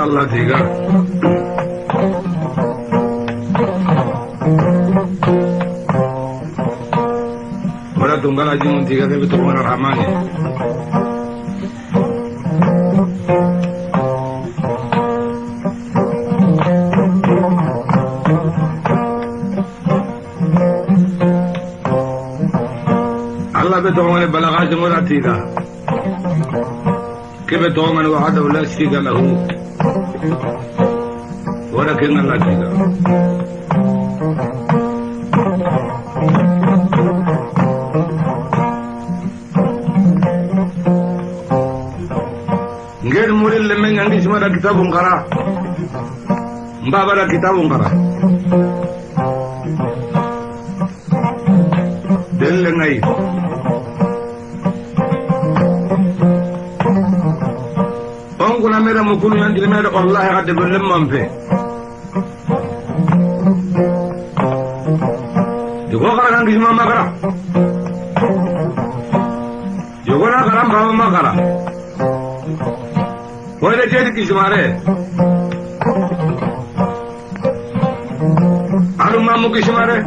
Allah tiga. Ora tunggal aja mun tiga tapi tu mana ramai. Allah betul mana balagat semua tiga. كيف تومن وعده لا شيء له ولكن الله كذا غير مولل لمن عندي اسمه كتاب قرا مبابا كتاب قرا دل ngay kuna mera mukunu yandire mera wallahi hadde go lemmam fe yogo kara kan kisma magara yogo na karam baba magara wala jedi kismare alu mamu kismare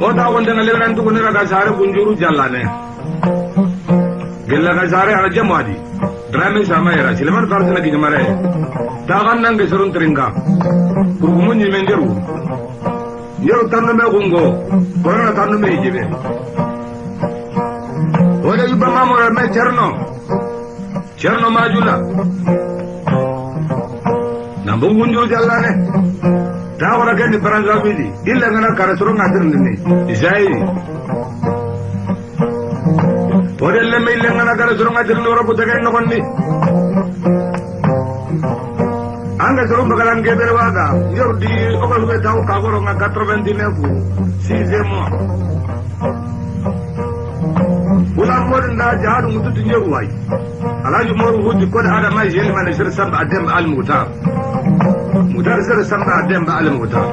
oda wonde na leran tu kunira ga sare bunjuru jallane gella ga sare ala jamadi drame sama era sileman karsana ki jamare tagan nang geserun teringa kurumun nyimenderu yero tanno me gungo korona tanno me jibe wala yuba mamora me cerno majula nambu gunjo jallane tawara ken paranga bidi illa ngana karasuru ngadirndini isai Podelle me ille ngana karasuru ngadirndi ora budagen nokonni anga suru bagalan ke berwada yordi okol be taw kagoro nga 89 6e mois ulam modna jaadu mutu tinjeru way alaji moru hudi kod hada may jeli man sir sab adem al mutar sir sab adem al mutar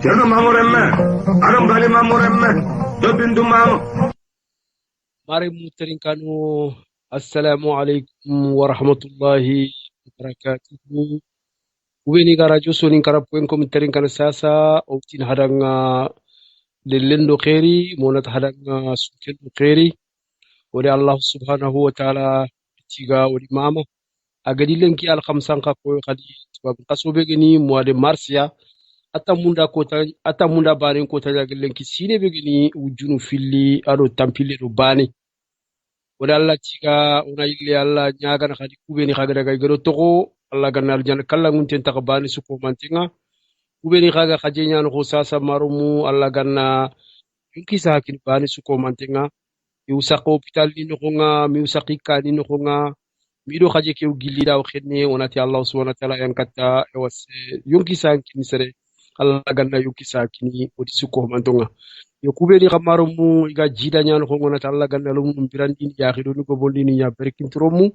jeno mamoremme aram bali mamoremme do bindu mam mari muterin kanu assalamu alaikum wa rahmatullahi wa barakatuh ubeni garajo sonin karapuen ko muterin kan sasa outin hadanga lellendo khairi monat hadanga sukendo khairi wali allah subhanahu wa ta'ala tiga wali mama agadi lenki al khamsan ka ko khadi bab kasobe geni mois de marsia ata munda bani ko ta lenki sine be geni wujunu filli ado tampile do bani wala Allah tiga ona yille Allah nyaaga na khadi kubeni khaga daga gero toko Allah ganal jan kala ngunten takabani su ko mantinga kubeni khaga khaje nyaan ko sasa marumu Allah ganna yunki sakin bani su ko mantinga yu saqo hospital ni no nga mi usaqika ni no nga mi do khaje ke gilli daw khedne onati Allah subhanahu wa ta'ala yankata was yunki sakin sere Allah ganna yunki sakini odi su ko mantonga yo kubeni kamarumu iga jida nyaan ko ngona Allah ganna lum birandi ya khido ni ko bondini ya berkintromu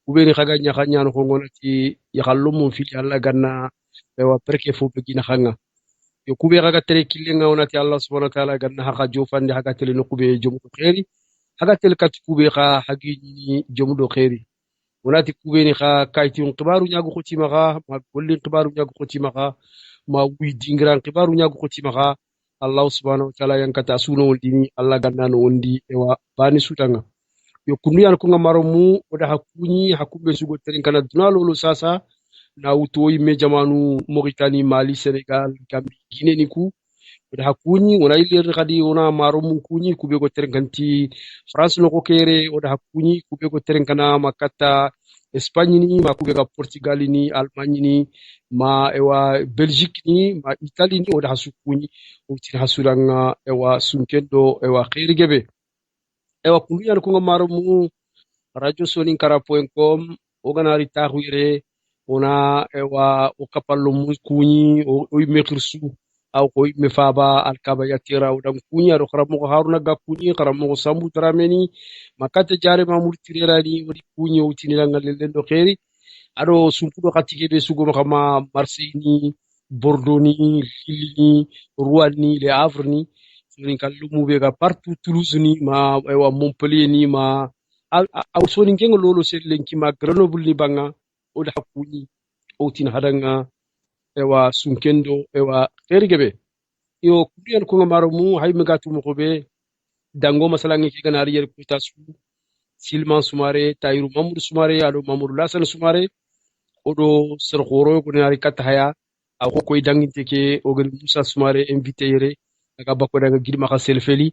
kubeni khaga nyaan ko ngona ti ya khallum fi Allah ganna wa perke fo be gina khanga yo kube kaga tere kilenga onati Allah subhanahu wa ta'ala ganna haka jofande haka tele no kube jomu ko khairi haka tel kat kube kha hagi ni jomu do khairi onati kube ni kha kayti qibaru nyago khoti maga ma golli qibaru nyago khoti maga ma wi dingran qibaru nyago khoti maga Allah subhanahu wa ta'ala yankata suno wondini Allah ganna no wondi ewa bani sutanga yo kunyan ko ngamaro mu oda hakunyi hakumbe sugo terin kana dunalo lo sasa na utoyi me jamanu Mauritanie Mali Senegal Gambie Guinée niku oda hakuni ona ilir kadi ona maro mun kuni kube go terenkanti France no ko kere oda hakuni kube go terenkana makata Espagne ni ma kube ga Portugal ni Allemagne ni ma ewa Belgique ni ma Italie ni oda hasukuni utin hasuranga ewa sunkendo ewa khairi gebe ewa kunu yan ko maro mu radio soninkara.com oganari tahuire ona ewa o kapallo mu kuni o mekirsu aw ko me faba alkaba yatira udan kunya ro karamo haruna ga kuni karamo sambu trameni makate jare mamur tirerani wadi kunya utini langal lendo khairi ado sumpudo khatike be sugo kama Marseille ni Bordeaux ni Lille ni Rouen ni Le Havre ni sonin kallumu be ga partout Toulouse ni ma ewa Montpellier ni ma aw sonin kengo lolo sel lenki ma Grenoble ni banga o da kuni o tin hadanga ewa sunkendo ewa ergebe yo kudiyan ko maro mu hay me gatu mo be dango masalangi ki ganari yer kutasu Silman Sumare Tayru Mamoudou Sumare ado Mamoudou Lassana Sumare odo ser khoro ko nari kata haya a ko koy danginte ke o gel Moussa Sumare invité yere daga bako daga gidma ka selfeli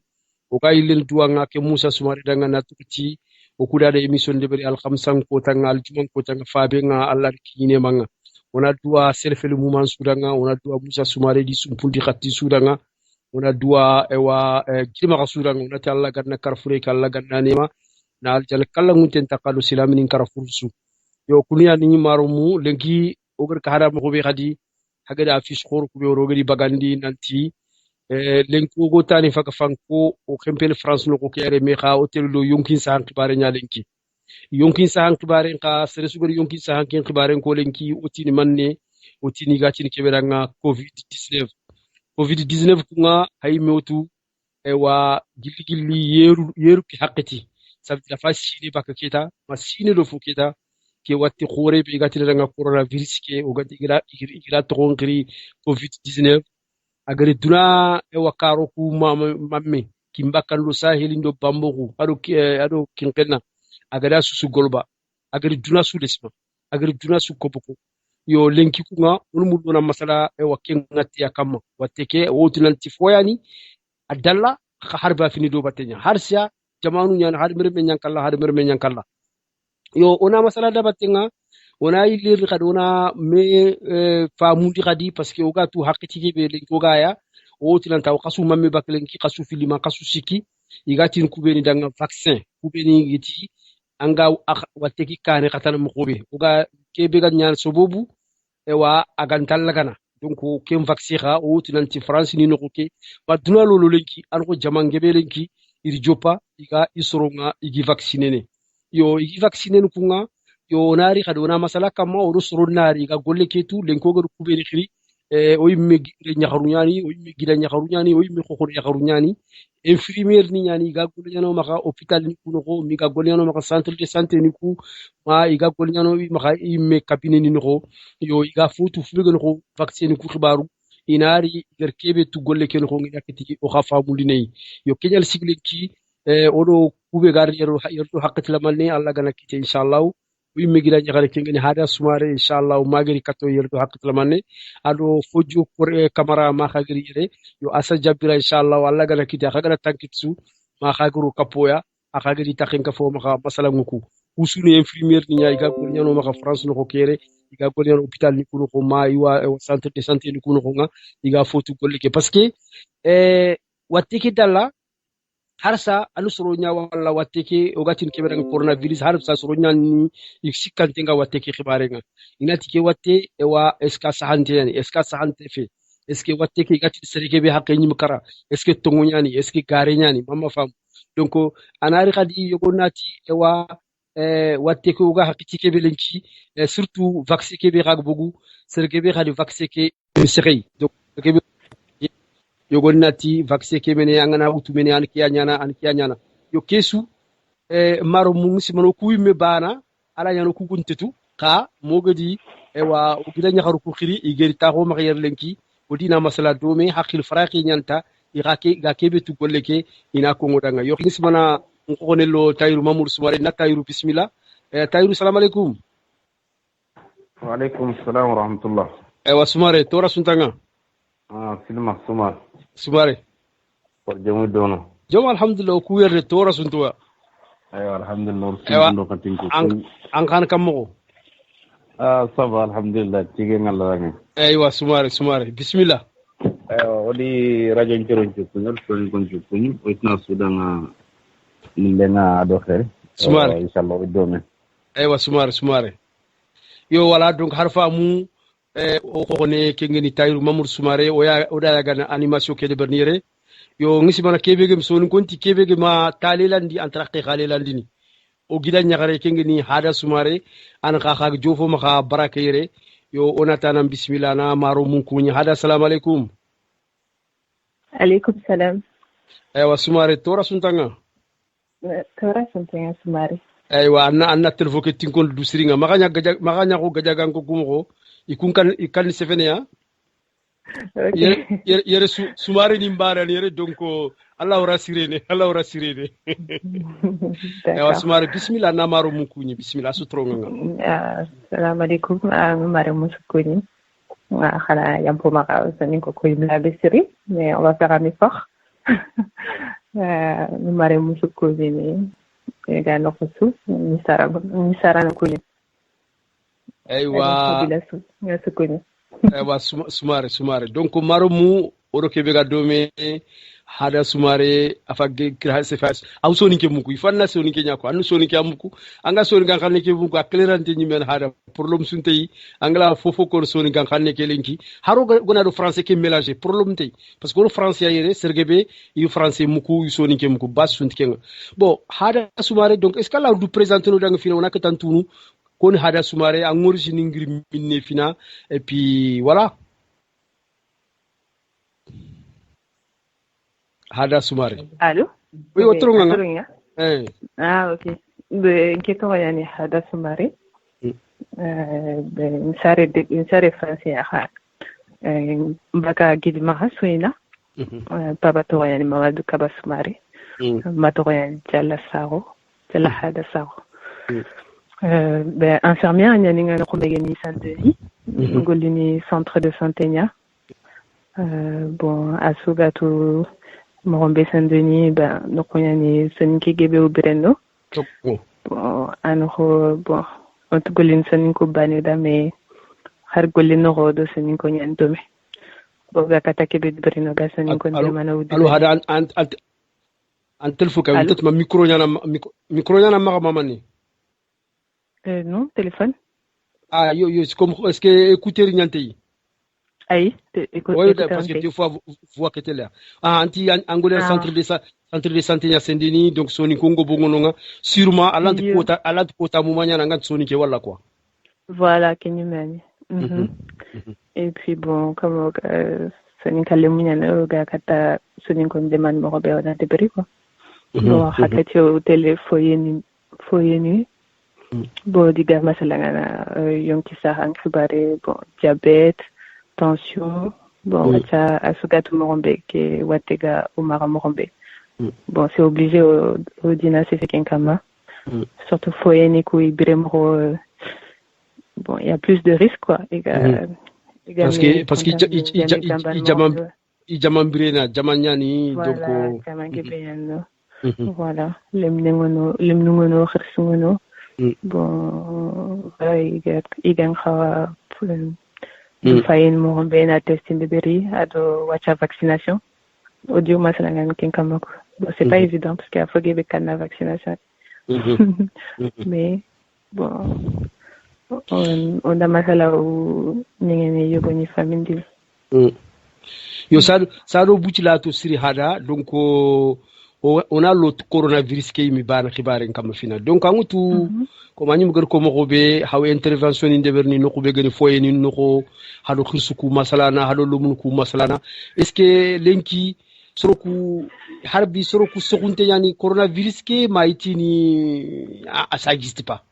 o kay len duwanga ke Moussa Sumare daga na tuti o kuda da émission de bari al khamsan ko tanga al juman ko tanga fabe nga Allah kine manga ona duwa selfeli muman sudanga ona duwa Moussa Sumare di sumpundi khatti sudanga ona duwa ewa gidma ka sudanga ona ta Allah ganna karfure ka Allah ganna nema na al jal kala ngunten takalu silaminin karfursu yo kunya ni maro mu lenki ogar ka hada mo be khadi hagada afis khor ku be rogari bagandi nanti lenko go tani faka fanko o kempel France no ko kere me kha hotel do yonkin sa khibare nya lenki yonkin sa khibare ka sere sugari yonkin sa hankin khibare ko lenki otini manne otini gatini keberanga covid 19 kunga hay meotu ewa gilli gilli yeru ki haqqati sabti la fasini baka kita masini do fukita ke watti khore be gati daga coronavirus ke o gati igira to ngiri covid 19 agari duna e wakaro ku mamme kimbakan lo sahelindo bamboku ado kinkenna agada susu golba agari duna su desma agari duna su kopoko yo lenki kunga ulmu dona masala e wakken ngati yakama watteke wotunanti foyani adalla harba fini do batenya harsia jamanu nyan har mirbe nyankalla har mirbe nyankalla yo ona masala da batenga ona ilir kadona me famundi kadi parce que oga tu hakiti ke be lenki oga ya o tinan taw kasu mamme baklen ki kasu filima kasu siki igatin kubeni danga vaccin kubeni giti anga watteki kane katana mo kobe oga kebe ga nyaan sobobu e wa agantal lagana donc kem vaccin ha o tinan ti France ni no ke baduna lolo lenki an ko jamangebe lenki iri jopa iga isoronga igi vaccinene yo igi vaccinene kunga yo nari kadona masala kama o rusoro nari ga golle ketu lenko ga kubeni khiri o yimme ñaxaruñani o yimme gida ñaxaruñani o yimme xoxor ñaxaruñani infirmière ni ñani ga gol ñano maxa hôpital ni ku noxo mi ga gol ñano maxa centre de santé ni ku ma iga gol ñano maxa yimme cabinet ni noxo yo iga fotu fulga noxo vaccin ni ku xibaru inari ger kebe tu golle ke noxo ngi yakati o xa famuli nei yo keñal sigle ki odo kube gar yero haqqati lamalne alla gana kite inshallah wimme gida ñagare kengeni hada sumare inshallah magari kato yerdo haqqatla manne ado fojo pour camara ma khagiri yere yo asa jabira inshallah walla gana kiti khagara tankitsu ma khaguru kapoya akhagiri takinka fo ma masala nguku usuni infirmière ni ñay ga gol ñano ma France no ko kere iga gol ñano hôpital ni kuno ko ma iwa centre de santé ni kuno ko nga iga fotu gollike parce que wattiki dalla harsa alu soronya wala wateke ogatin kebe daga coronavirus harsa soronya ni iksikante nga wateke khibarenga inati ke watte ewa eska sahante yani eska sahante fe eske wateke gati serike be hakke nyim kara eske tongonya ni eske gare nyani mama fam donc anari khadi yogonati ewa wateke oga hakiti kebe lenki surtout vaccin kebe rag bogu serike be khadi vaccin ke serei donc kebe yogonnati vaccin ke mene angana utu mene an kiya nyana yo kesu maro mu simano ku yimme bana ala nyano ku guntetu ka mogadi ewa ogida nyakaru ku khiri igeri ta ho ma yer lenki odina masala do me hakil faraqi nyanta irake ga kebe tu golleke ina ko ngodanga yo simana ko nello Tayru Mamoudou Sumare na Tayru bismillah Tayru salam alaikum wa alaikum salam wa rahmatullah ewa Sumare tora suntanga silma Sumar sumare Por jamu dono. jom alhamdulillah ku werde to rasuntuwa Ayo alhamdulillah. aywa Sundo katinku. an kan kammo Ça va alhamdulillah. Tige ngalla ngi. aywa sumare bismillah Ayo wadi radio ncoronco kunyor son konco kunyu. Witna sudanga nilenga ado khair. Sumare. Inshallah widome. aywa sumare yo wala donc harfa mu o ko ne ke ngeni tayru mamour sumare o da yaga na animation ke de bernire yo ngisi bana kebegem so konti kebege ma talelandi antraqi khalelandi ni o gida nyagare ke ngeni hada sumare an kha jofo ma kha baraka yere yo onatana bismillah na maro mun kunya hada assalamu alaikum Alaikum salam. aywa sumare tora suntanga Tora something Sumari. aywa anna telefo ke tinkon du siringa maganya ko gajagan ko kumo ikun kan sefene ya Okay. yere sumare ni mbara ni yere donc Allah ora sirene aywa sumare bismillah na maro mun kunyi bismillah su tronga Assalamu alaikum. Mare Mouskouni. Khala yampo maka sani ko koy la besiri, mais on va faire un effort. Mare Mouskouni ni ga no fosu ni sara no kuni. aywa Sukuni. aywa sumare donc maro mu oro kebe ga dome hada sumare afage grâce face aw soni ke muku ifanna soni ke nyako anu soni ke amuku anga soni gan xanne ke muku aklerante ni men hada problème sunte yi angla fofo ko soni gan xanne ke lenki haro gona do français ke mélanger problème tay parce que le français yere sergebe yu français muku yu soni ke muku bas sunte ke bon hada sumare donc est ce que là du présenter no dang fina on a que tantunu kon hada sumare en origine ngir minne fina et puis voilà hada sumare Allô? oui otronga ok. Inquiétant yani hada Sumari. Insare français aha. Mbaka gidi maha suina. Baba to yani Mamadou Kaba Sumari. Mato yani Jalla Hada Saro. Infirmière yani ngana ko begeni Saint-Denis. Ngolini centre de Saint-Enya. Bon asugatu Morombe Saint-Denis, nous connaissons Soniki Gebe ou Breno. Bon, on te golin Soniko Baneda, mais Hargolin Rodo Soniko Yandome. Boga Katakebe Breno, Soniko Yamana ou Allo, hada an telfuka, peut-être ma micro yana maramamani. Non, téléphone. Ah, c'est comme, est-ce que écouter Rignantei? Aïe, oui, parce que des fois, vous que là. Ah, angolais centre de santé à Saint-Denis, donc Sony Congo Bongononga, sûrement à l'antipota moumania nanga Sony qui voilà quoi. Voilà, Kenyumani. Et puis bon, comme Sony Kalemina, Gakata, Sony comme demande mon Robert dans des quoi. Bon, hakati au téléphone, foyenu. Bon, diga masalanga, yonki sarang, subare, bon, diabète. Tension, bon, wacha asugatu morombe ke watega umara morombe. Bon, c'est obligé au dina c'est fait kama. Surtout foyeni ku ibremro. Bon, il y a plus de risques quoi. Parce que jamambirena jamanyani donc jamangibeyano. Voilà, lemnungono khirsungono. Bon, igen khawa fayin mo ben a testin de beri ado wacha vaccination audio masalangan kin kamako bon c'est pas évident parce qu'il faut gebe kana vaccination mais bon on a masala ou ngene yobo ni famille yo sado bucila to siri hada donc on a l'autre coronavirus qui mi bana khibaren kam fina donc angutu ko manyum gar ko mo be haw intervention inde berni no ko be gani foyeni no ko hado khirsuku masalana hado lumun ku masalana est ce que lenki soroku harbi soroku sokunte yani coronavirus ke maitini ça existe pas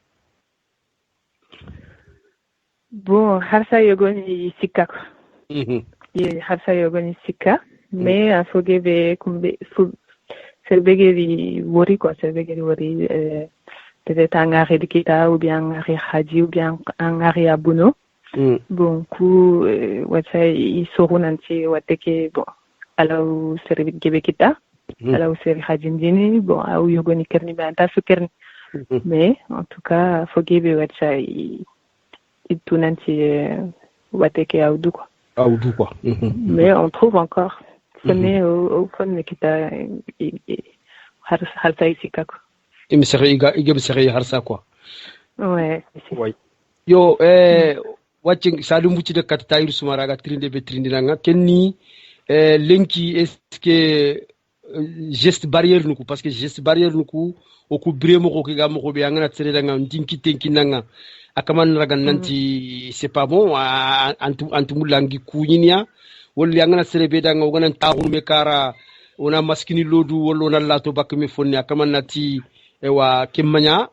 bon harsa yogoni sikka harsa yogoni sikka mais il faut gebe kumbe serbegeri wori quoi serbegeri wori peut-être un arrêt de kita ou bien un arrêt haji ou bien un arrêt abuno bon coup wacha isoru nanti wateke bon alaw sere gebe kita alaw sere hajindini bon aw yogoni kerni be anta su kerni mais en tout cas fo gebe wacha itunanti wateke awdu quoi mais on trouve encore sonné au fond kita har saisika quoi igem sere harsa quoi ouais yo wacce sadu mbuci de kat Tahirou Soumare ga trinde be trindinanga kenni lenki est ce que geste barrière nuku parce que geste barrière nuku oku bremo ko ga mo ko be ngana tsere danga ndinki tenki nanga akaman ragan nanti c'est pas bon antu mulangi kunyinya wala ngana tsere be danga ngana taxur me kara ona maskini lodu wala ona lato bakme fonni akaman nati wa kemanya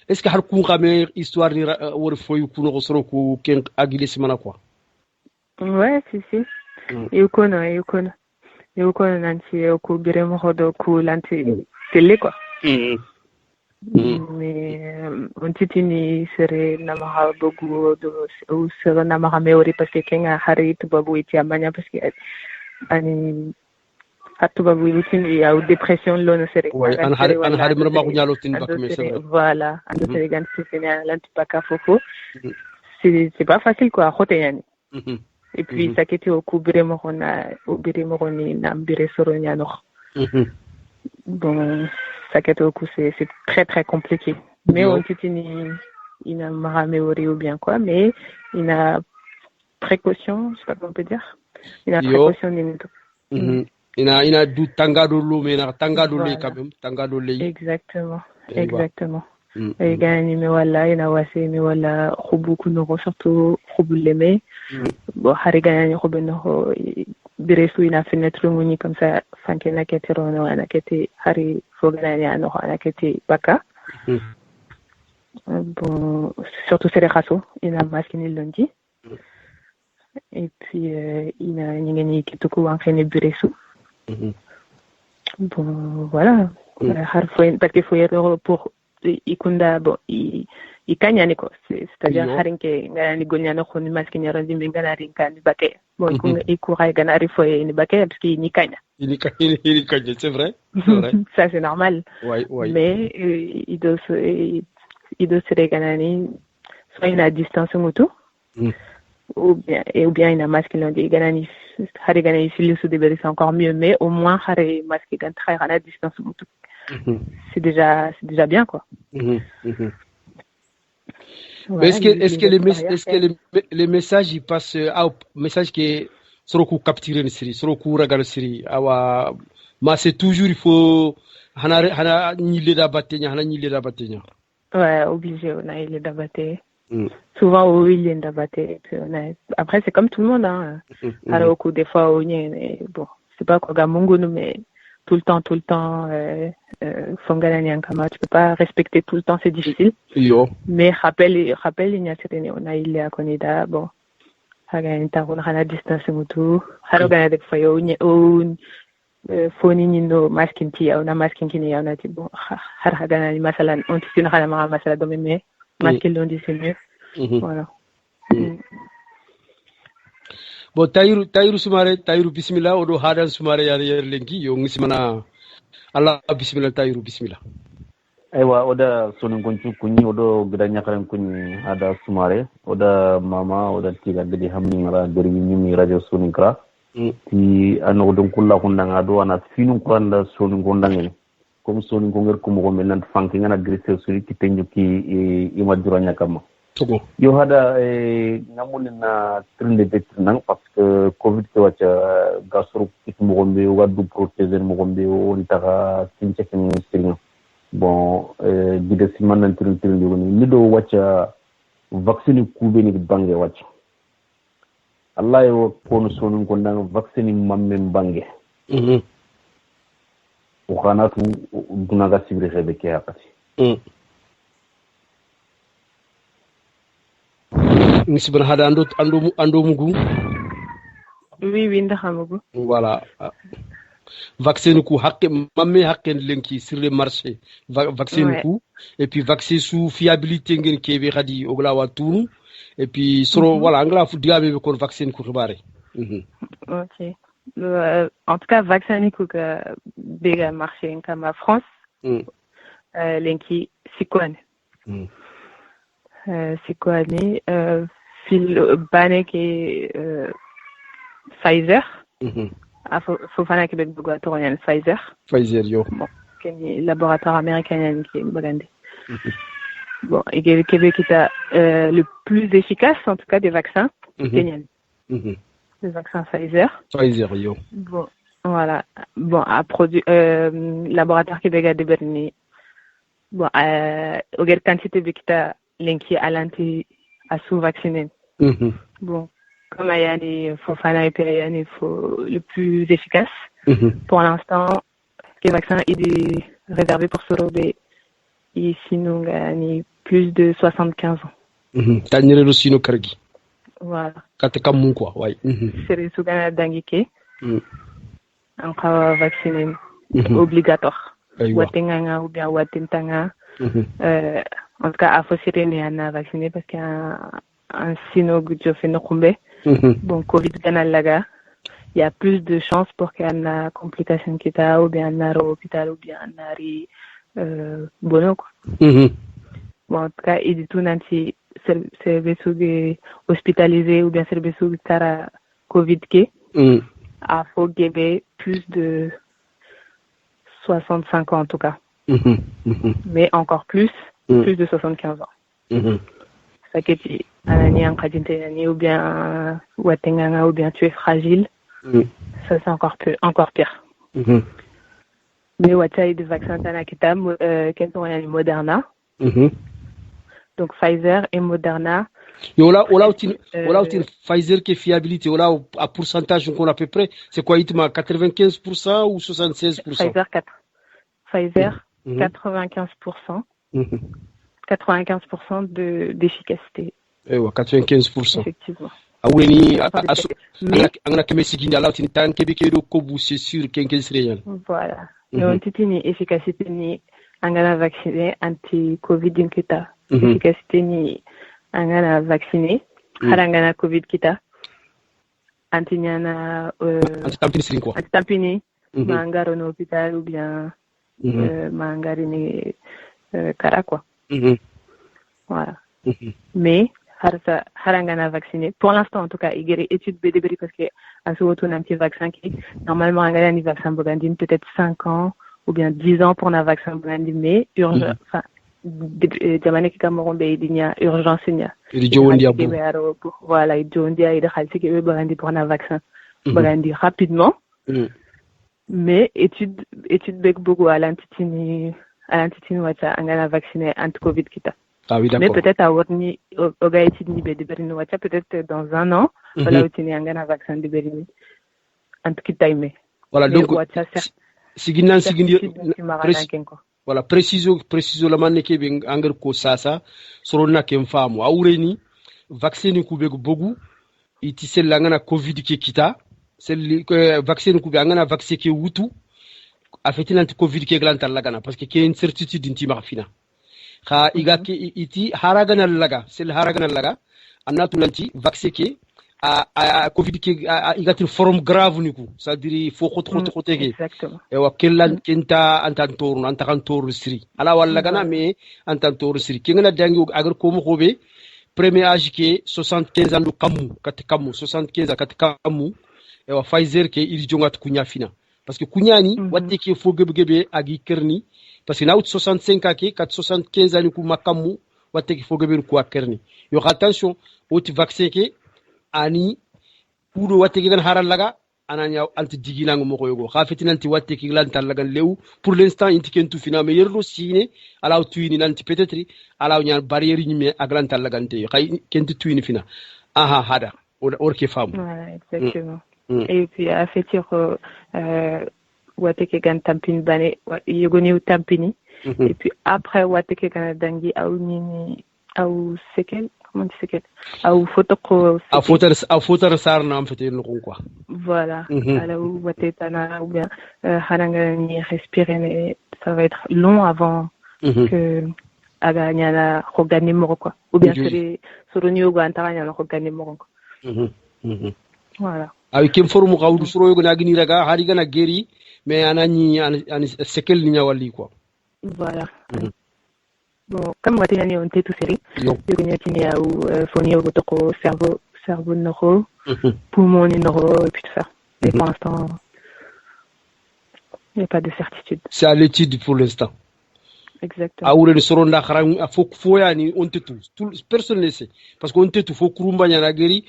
est-ce que har ku xame histoire ni wor foyu ku no soro ku ken agile simana quoi ouais si yukono nanti ku biremo hodo ku lanti télé quoi mais on titini sere na ma bogu do ou sere na ma meori parce que kenga harit babu iti amanya parce que ani hatu babu iti ya dépression lo no sere an hari mrama ko nyalo tin bakme c'est vrai voilà ando sere gan sifina lanti paka fofo c'est pas facile quoi khote yani et puis ça qui était au kubire mo ni na mbire soro nyano bon ça qui était au coup c'est très très compliqué mais on titini il a maraméori ou bien quoi mais il a précaution je sais pas comment on peut dire il a précaution il a du tangado lo mais na tangado le quand même tangado le exactement et gagné mais voilà il a wasé mais voilà beaucoup no surtout problème bon hari gagné robeno biresu ina fenêtre muni comme ça fankena keterono anakete hari fogana ano anakete baka bon surtout c'est les rasos il a masqué lundi et puis il a ngeni kituko entraîné biresu bon voilà har faut parce qu'il faut être pour ikunda bon ikanya niko c'est-à-dire harinke ngani gonyano khoni maskini randi ngana rinkani bake bon ikura gana rifo ni bake parce qu'il ni kanya c'est vrai ça c'est normal mais il doit se reganani soit une distance mutu ou bien une masque lundi ganani hari ganani filisu de c'est encore mieux mais au moins hari masque gan très à la distance mutu c'est déjà bien quoi. Ouais, est-ce que les messages ils passent message qui soroku capturer une série soroku regarder série awa mais c'est toujours il faut hana nyile da batenya ouais obligé on a il d'abattre souvent oui il est d'abattre après c'est comme tout le monde hein alors des fois on est bon c'est pas quoi gamungu mais tout le temps fongana nyankama tu peux pas respecter tout le temps c'est difficile mais rappel il y a certaines on a il a konida bon haga interona hana distance mutu haroga de fayo on foni no masking ti on a masking kini on a ti bon har haga ni masalan on ti na hana ma masala do mais masking l'on dit c'est mieux voilà bon Tahirou Soumare bismillah odo hadan Soumare yer lenki yo ngismana Allah bismillah Tahirou bismillah aywa oda sonin goncu kunyi odo gidanya karan kunyi ada Soumare oda mama oda tiga gidi hamni ngara deri nyumi radio sonin kra ti ano don kulla kundanga do ana finu kuranda sonin gondangen comme sonin gonger ko mo men nan fanki ngana grise suri ki tenju ki ima duranya kama yo hada ngamuni na trinde betnang parce que covid ke wacha gasru kit mo gombe wadu protéger mo gombe o litaka tinche ken string bon bide siman nan trinde ni do wacha vaccine kube ni bange wacha allah yo kono sonu ko ndang vaccine mamme bange o khanatu dunaga sibri xebe ke akati nisibana hada ando mugu oui ndahamugo voilà vaccin ku hakke mamme hakken lenki sur le marché vaccin ku et puis vaccin sous fiabilité ngene kebe khadi ogla wa tourou et puis soro voilà angla fu diabe be kon vaccin ku xibare ok En tout cas, vaccin que béga marché comme en France, l'inki sikwane. Sikwane, fil bane qui Pfizer. Faut faire Québec laboratoire Pfizer. Pfizer yo. Bon, quel laboratoire américain qui est bagandé. Bon, et le Québec est le plus efficace en tout cas des vaccins kenyans. Les vaccins Pfizer. Pfizer yo. Bon, voilà. Bon, à produit laboratoire Québec a déberni. Bon, au quelle quantité de kita l'inki à l'anti à sous-vacciner. Bon, comme il y a des Fofana et Péréane, il faut le plus efficace. Pour l'instant, les vaccins est réservé pour se rober ici nous gagnons plus de 75 ans. Tanire le sino kargi. Voilà. Kate kamun quoi, ouais. C'est le sougana d'angike. Encore vacciné obligatoire. Watenganga ou bien watentanga. En tout cas, il faut se rendre vacciné parce qu'il y a un sino que fait nos combats. Bon, Covid canal laga. Il y a plus de chances pour qu'il y ait une complication qui t'a ou bien un hôpital ou bien un bono quoi. Bon, en tout cas, il dit tout nanti service hospitalisé ou bien service tara Covid qui a faut gagner plus de 65 ans en tout cas. Mais encore plus de 75 ans. Ça qui est anani en kadinteni ou bien watenganga ou bien tu es fragile. Ça c'est encore pire. Mais watcha de vaccin tana kita quels sont les Moderna. Donc Pfizer et Moderna. Et on a une Pfizer qui est fiabilité, on a à pourcentage qu'on a à peu près, c'est quoi, 95% ou 76%? Pfizer 95%. 95% d'efficacité. Eh ouais, 95%. Effectivement. Ah oui, on a que Messi qui n'a tant que Kobu, c'est sûr qu'il serait. Voilà. Mais on dit une efficacité ni angana vacciné anti-Covid kita. Efficacité ni angana vacciné, harangana Covid kita. Antinyana anti-tampini, mangaro no hôpital ou bien mangarini kara quoi. Voilà. Mais harangana vacciné. Pour l'instant, en tout cas, il y a des études BDB parce que à ce retour, un petit vaccin qui, normalement, un vaccin Bogandine, peut-être 5 ans ou bien 10 ans pour un vaccin Bogandine, mais urgent, enfin, jamane qui Cameroun, il y a urgence, il y a. Voilà, il y a des khalsi qui Bogandine pour un vaccin Bogandine rapidement. Mais étude bec beaucoup à l'antitine, wata, un vacciné anti-Covid kita. Ah oui, mais peut-être à Warni, au gars étude ni Bédéberino, peut-être dans un an, voilà, où tu n'es un vaccin de Bérini. En tout cas, voilà, donc, voilà, préciso la manne ke be anger ko sasa soronna ken famu awreni vaccine ku be bogu iti sella ngana covid ke kita sel vaccine ku be ngana vaccine ke wutu afetina anti covid ke glanta lagana parce que ke une certitude inti mafina kha iga ke iti haragana laga sel haragana laga annatu nanti vaccine ke a covid ke igatin forme grave niku ça dire fo khotege e wa kellan kenta antan toru siri ala walla gana me antan toru siri kengana dangi agar ko mo hobe premier âge ke 75 ans kamu 75 kat kamu e wa Pfizer ke il jongat kunya fina parce que kunyani watte ke fo gebe agi kerni parce que na 65 ke 75 ans ku makamu watte ke fo gebe ku kerni yo attention oti vaccin ke ani pudo watte ki gan haral laga ananya anti digilango moko yogo khafeti nanti watte ki lan talaga lew pour l'instant inti kentu fina me yerdo sine ala tuini nanti peut-être ala nya barrière ni me aglan talaga nte khay kentu tuini fina aha hada orke fam voilà exactement et puis a fait watte ki gan tampini bane yogoni ou tampini et puis après watte ki gan dangi au nini au sekel ou photo sar na amfete no quoi voilà alors watetana ou bien harangani respirer mais ça va être long avant que aganya la organisme quoi ou bien c'est sur le niveau antara na organisme quoi voilà awi kem forumu kawdu suro yogo nagini raga hari gana geri mais anani sekel ni nyawali quoi. Voilà. Bon, comme on a on tout série, yogo nyatini ya ou foni yogo toko cerveau neuro, poumon neuro et puis tout ça. Mais pour l'instant, il n'y a pas de certitude. C'est à l'étude pour l'instant. Exactement. Aure ni soro nda kharan faut yani on te tout personne ne sait parce qu'on te tout faut kurumba nyana geri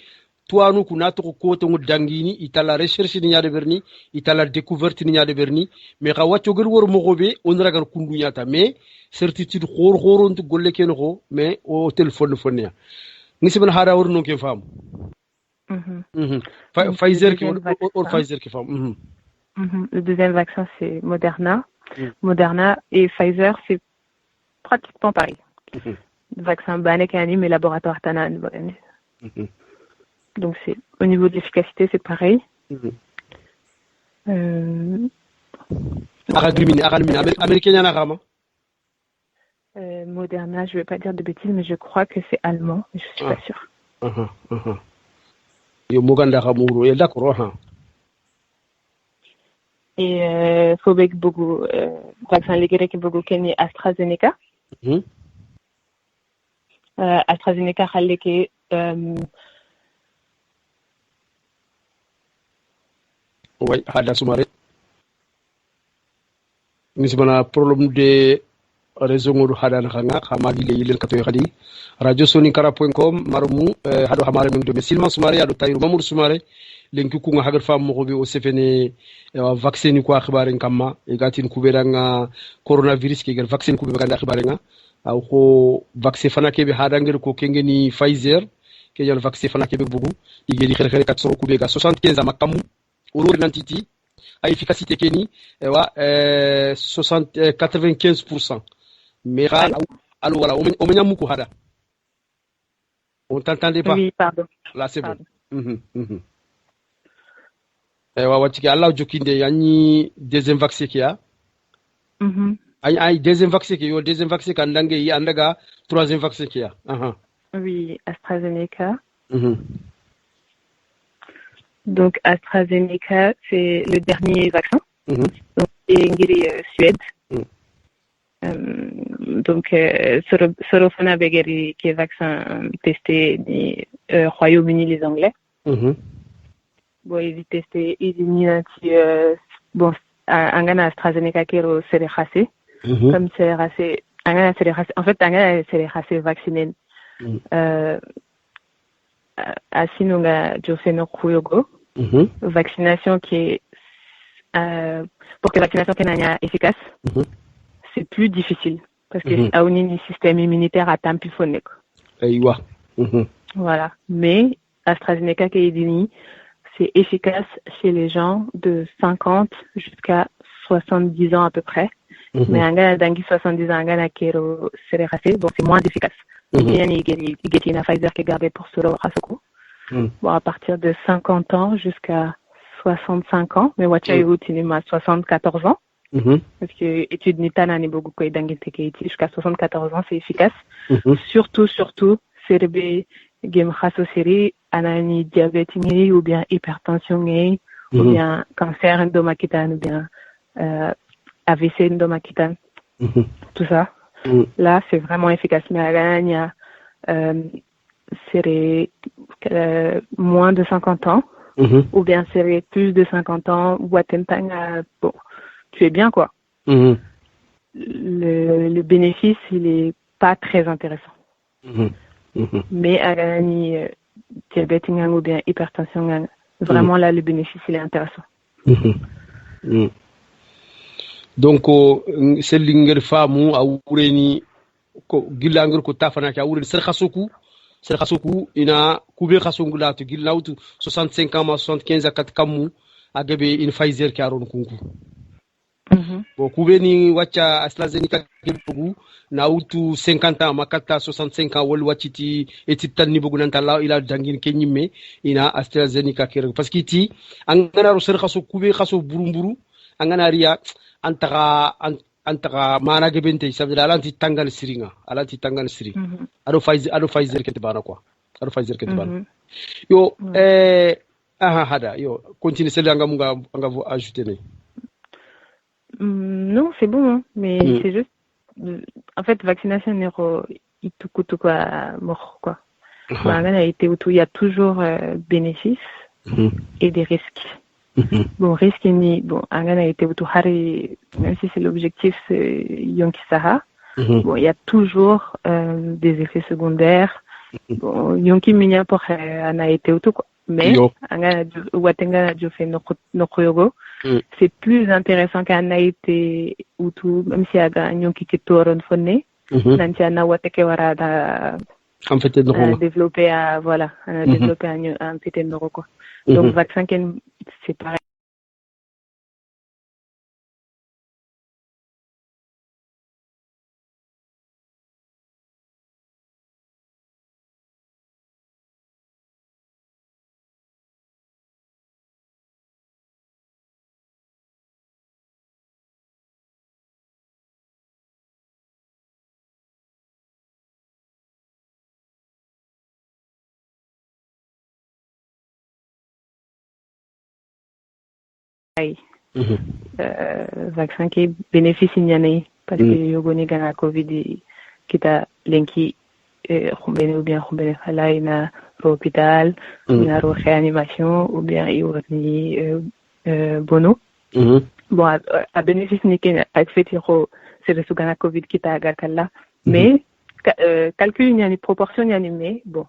toi nous kuna to ko to dangini itala recherche ni nyaade berni itala découverte ni nyaade berni mais ka waccio gel wor mo gobe on ragal kundu nyata mais certitude khor on to golle ken ko mais au téléphone fonia ngi ben hada wor non ke fam Pfizer qui ou Pfizer qui fam le deuxième vaccin c'est Moderna. Moderna et Pfizer, c'est pratiquement pareil. Le vaccin Banekani, mais laboratoire Tanan. Donc, c'est, au niveau de l'efficacité, c'est pareil. Moderna, je ne vais pas dire de bêtises, mais je crois que c'est allemand, mais je ne suis pas sûre. D'accord. Et Fobek Bogo, vaccin légué qui Bogo Kenny AstraZeneca. AstraZeneca Haleke. Oui, Hada Soumare. Nous avons un problème de réseau de Hada Nanga, Hamadi Leyel Katoyadi, radiosoninkara.com, Marumu, Hado Hamare de Silman Soumare, Ado Taïrou Mamour Soumare. lenki ku nga hagar fam mo be o sefene vaccine ko akhbaren kamma e gatin ku beranga coronavirus ke gal vaccine ku be ganda akhbarenga aw ko vaccine fana ke be hadangir ko kengeni Pfizer ke jal vaccine fana ke be bugu igeli xere 400 ku be ga 75 makamu o nantiti a efficacité keni wa 95%. Mais alors voilà o menyamu ko hada on t'entendait pas. Oui, pardon. Là c'est bon. Wawatiki Allah jokinde yani deuxième vaccin qui a ay deuxième vaccin qui yo deuxième vaccin kan dangue yi andaga troisième vaccin qui a oui, AstraZeneca. Donc AstraZeneca c'est le dernier vaccin. Donc c'est ngiri Suède. Donc Sorofana Begeri qui est vaccin testé ni Royaume-Uni les Anglais. Bon, il est testé, il y a bon, un AstraZeneca qui est CRC, comme CRC, en fait, un CRC vacciné, à Sinonga, Joseno Kuyogo, vaccination qui est, pour que la vaccination soit efficace, c'est plus difficile, parce que a un système immunitaire à tampifonner. Voilà. Mais AstraZeneca qui est dit, c'est efficace chez les gens de 50 jusqu'à 70 ans à peu près. Mais un gars d'angui 70 ans, un gars qui est bon, c'est moins efficace. Il y a une Pfizer qui est gardée pour ce rasoko. Bon, à partir de 50 ans jusqu'à 65 ans, mais Wachayu Tinima 74 ans. Parce que étude Nitana n'est beaucoup jusqu'à 74 ans, c'est efficace. Surtout, CRB, game série, anani diabète ou bien hypertension ou bien cancer endomaquitan ou bien AVC endomaquitan. Tout ça. Là, c'est vraiment efficace. Mais à il y a moins de 50 ans ou bien c'est plus de 50 ans ou bon, tu es bien quoi. Le bénéfice, il est pas très intéressant. Mais à la diabète ou bien hypertension, vraiment là, le bénéfice, il est intéressant. Donc, c'est l'ingénieur famu à oureni ko gilangur ko tafana ka oureni serkhasoku ina kube khasongu la to gilnautu 65 ans 75 à 4 kamu agabe in Pfizer ki aron kunku. Bon, kube ni wacha AstraZeneca kibugu na utu 50 ans makata 65 ans wol wachiti etitan ni bugu nantala ila dangin kenyime ina AstraZeneca kere parce que ti angana ro ser khaso kube khaso burumburu angana riya antaka mana gebente sabila alanti tangal siringa ado Pfizer kete bana quoi ado Pfizer kete bana yo hada yo continue c'est là nga vous ajouter. Non, c'est bon, hein, mais c'est juste en fait vaccination nero itukutu quoi mort quoi. A été autour, il y a toujours bénéfices et des risques. Bon, risque ni bon, a été autour même si c'est l'objectif yonki saha. Bon, il y a toujours des effets secondaires. Bon, yonki minya pour a été autour quoi. Mais c'est plus intéressant qu'un a été autour, même si a yonki qui tourne fonné. Nanti ana wateke warada développer développer un petit neuro quoi. Donc vaccin c'est pareil. Vaccin qui bénéficie n'y parce que yogoni gana covid kita lenki ou bien là il a l'hôpital il a réanimation ou bien il bono bon à bénéfice ni que acceptero c'est le gana covid kita agarkalla mais calcul n'y a ni proportion n'y a ni mais bon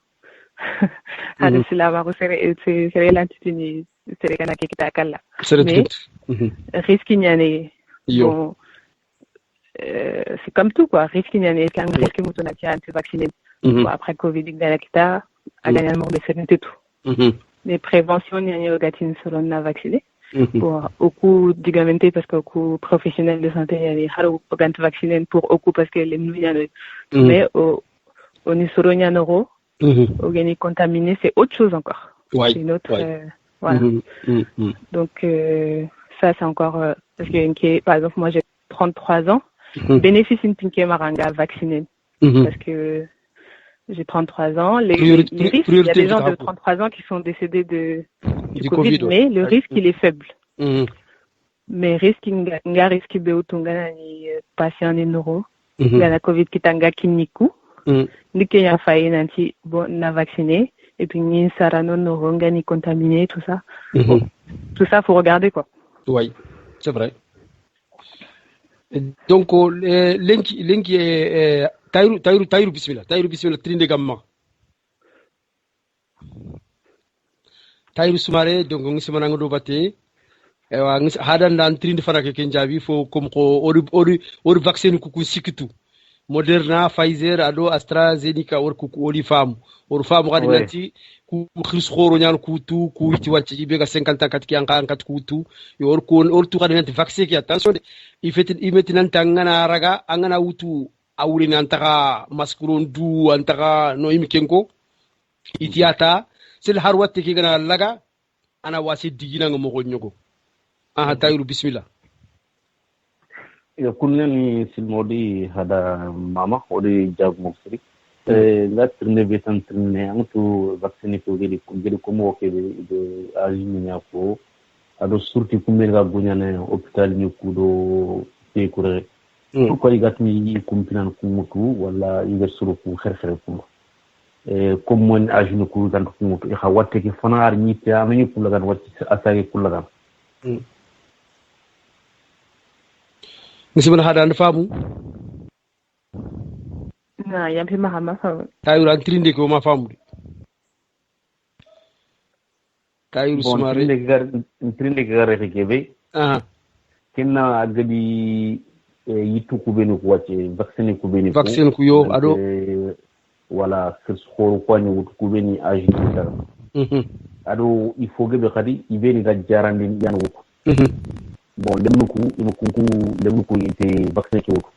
alors c'est là c'est l'antituni c'est gana kita kalla mais risque n'y a ni bon c'est comme tout quoi risque n'y a ni quand risque mouton a été anti-vacciné après covid kita a gagné mort de sécurité tout mais prévention n'y a ni ogatine selon na vacciné pour beaucoup digamenté parce que beaucoup professionnels de santé y a haro organ vacciné pour beaucoup parce que les nous mais au nisoro n'y a neuro organique contaminé c'est autre chose encore c'est une autre voilà donc ça c'est encore parce que par exemple moi j'ai 33 ans bénéfice une pinké maranga vacciné parce que j'ai 33 ans les risques il y a des gens de 33 ans qui sont décédés du Covid mais le risque il est faible mais risque nga risque beutungana ni patient ni neuro la Covid kitanga kiniku ndike ya faille nanti bon na vacciné et puis ni sarano neuro ngani contaminé tout ça bon, tout ça faut regarder quoi. Oui, c'est vrai. Donc lenki tayru bismillah trinde gamma tayru sumare donc ngi mananga do batte ewa ngi hadan dan trinde farake ken jabi fo comme ko ori vaccine ku sikitu Moderna, Pfizer, ado AstraZeneca or ku ori fam gadi nanti ku khris khoro nyal kutu ku ti wanti be ga 50 kat ki an kat kutu yo or tu gadi nanti vaccine ki attention i metti nan tangana raga angana wutu awuri nan taka maskuron du antaka no imikenko itiata sel har watte ki gana laga ana wasi digina ngo ko nyogo tayru bismillah ya kunni silmodi hada mama odi jag mofsri la trne betan trne antu vaccine ko geli ko mo ke de ajinya ko ado surti kumel ga bunyane hôpital ni kudo te kure ko igatmi kumpinan kumutu wala iga suru ku khere ku comme mon ajinu ku dan ku mutu ha watte ki fanar ni te amani kulagan watti asage kulagan Nisi mana hada anda famu? Nah, yang pima hama famu. Tayu antrinde ko ma famu. Tayu sumare. Antrinde gar rekebe. Kenna agadi yitu ku benu ko wace vaccine ku benu. Vaccine ku yo ado. Wala kers khoro ko ni wutu ku beni agi dara. Ado il faut gebe khadi ibeni ga jarande yan wutu. Bon lemnuku ite vaccin ki wutu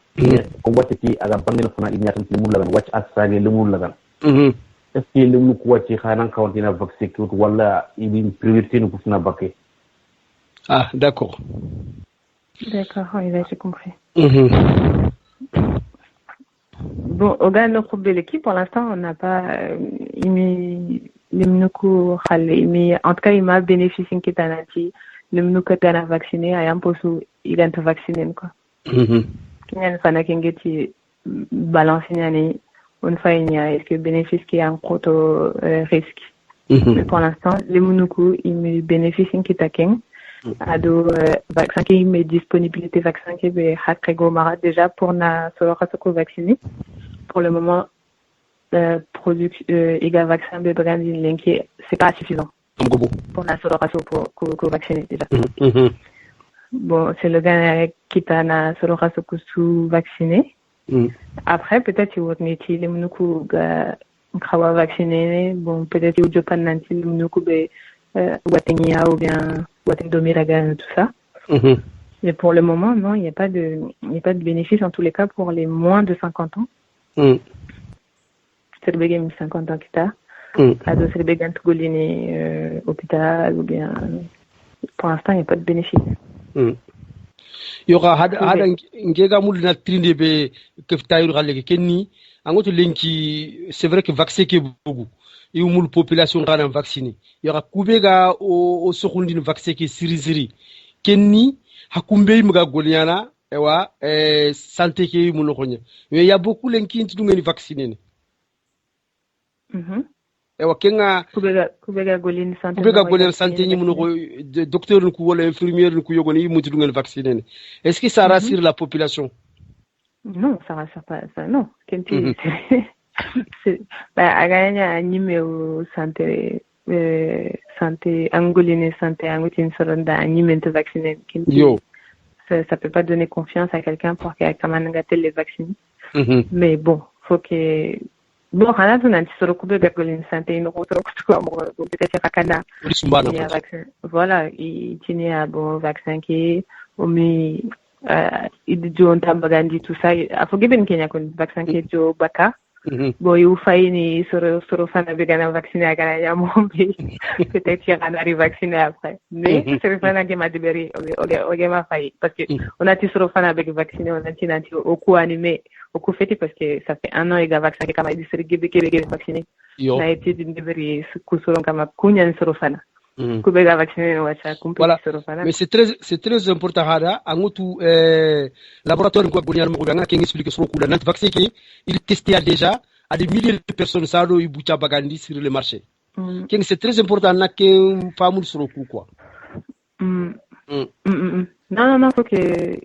ko wacce ki aga bangel fana il ñatam ci mul lagan wacce asage lemul lagan est ce que lemnuku wacce xanan kawantina vaccin ki wutu wala il priorité nu kusna bakke d'accord il a compris bon au gars notre l'équipe pour l'instant on n'a pas limnuku khale mais en tout cas il m'a bénéficié qui tanati limnuku tana vacciné ayam posu iganta vacciner quoi kinyan fana kengeti balance nyani on fait est-ce que bénéfice qui est en proto risque mais pour l'instant limnuku il me bénéficie qui taken ado vaccin qui me disponibilité vaccin qui be hakrego mara déjà pour na solo rasoko vacciné pour le moment égal vaccin de branding linké c'est pas suffisant pour la solo raso pour vacciner déjà bon c'est le gars qui t'a na solo raso sous vacciné après peut-être il va mettre les mnuku ga kawa vacciné bon peut-être au Japan nanti les mnuku be watenia ou bien watendomiragan tout ça mais pour le moment non il n'y a pas de bénéfice en tous les cas pour les moins de 50 ans c'est le begem 50 ans kita ado c'est le begem tugolini hôpital ou bien pour l'instant il n'y a pas de bénéfice yoga hada ngega mulna trinde be keftayru galle kenni angoto lenki c'est vrai que vaccin ke bogu yumul population kana vacciné yoga kubega o sokhundin vaccin ke siri kenni hakumbe mga goliana ewa santé ke muno khonya mais il y a beaucoup lenki ntu ngeni vacciné ewa kenga kubega golin santé ni muno docteur ku wala infirmière ku yogoni mutu ngeni vacciné est-ce que ça rassure la population? Non, ça rassure pas ça non kenti c'est aganya numéro santé angoline santé angotin soronda animente vacciné yo ça peut pas donner confiance à quelqu'un pour qu'il ait les vaccins mais bon faut que bon on a tout nanti soro kubega golin santé no soro kutu amro peut-être rakana voilà il tenait à bon vaccin qui omi il jo tambagandi tout ça faut geben Kenya kon vaccin qui jo baka bon il faut ni soro fana begana vacciner agana ya mombi peut-être il va vacciner après mais c'est fana qui m'a déberi oge ma failli parce que on a soro fana avec vacciner on a tinanti au coup animé au coup fêté parce que ça fait un an il a vacciné comme il dit c'est gebe vacciné na été d'une déberi kusoro kama kunyan soro fana kubega vacciner no wacha voilà. Mais c'est très important hada angotu laboratoire ko gonyar mo banga ke expliquer sur kula nant vaccin qui il testé déjà à des milliers de personnes ça do ibucha bagandi sur le marché c'est très important na ke famul sur coup quoi non faut que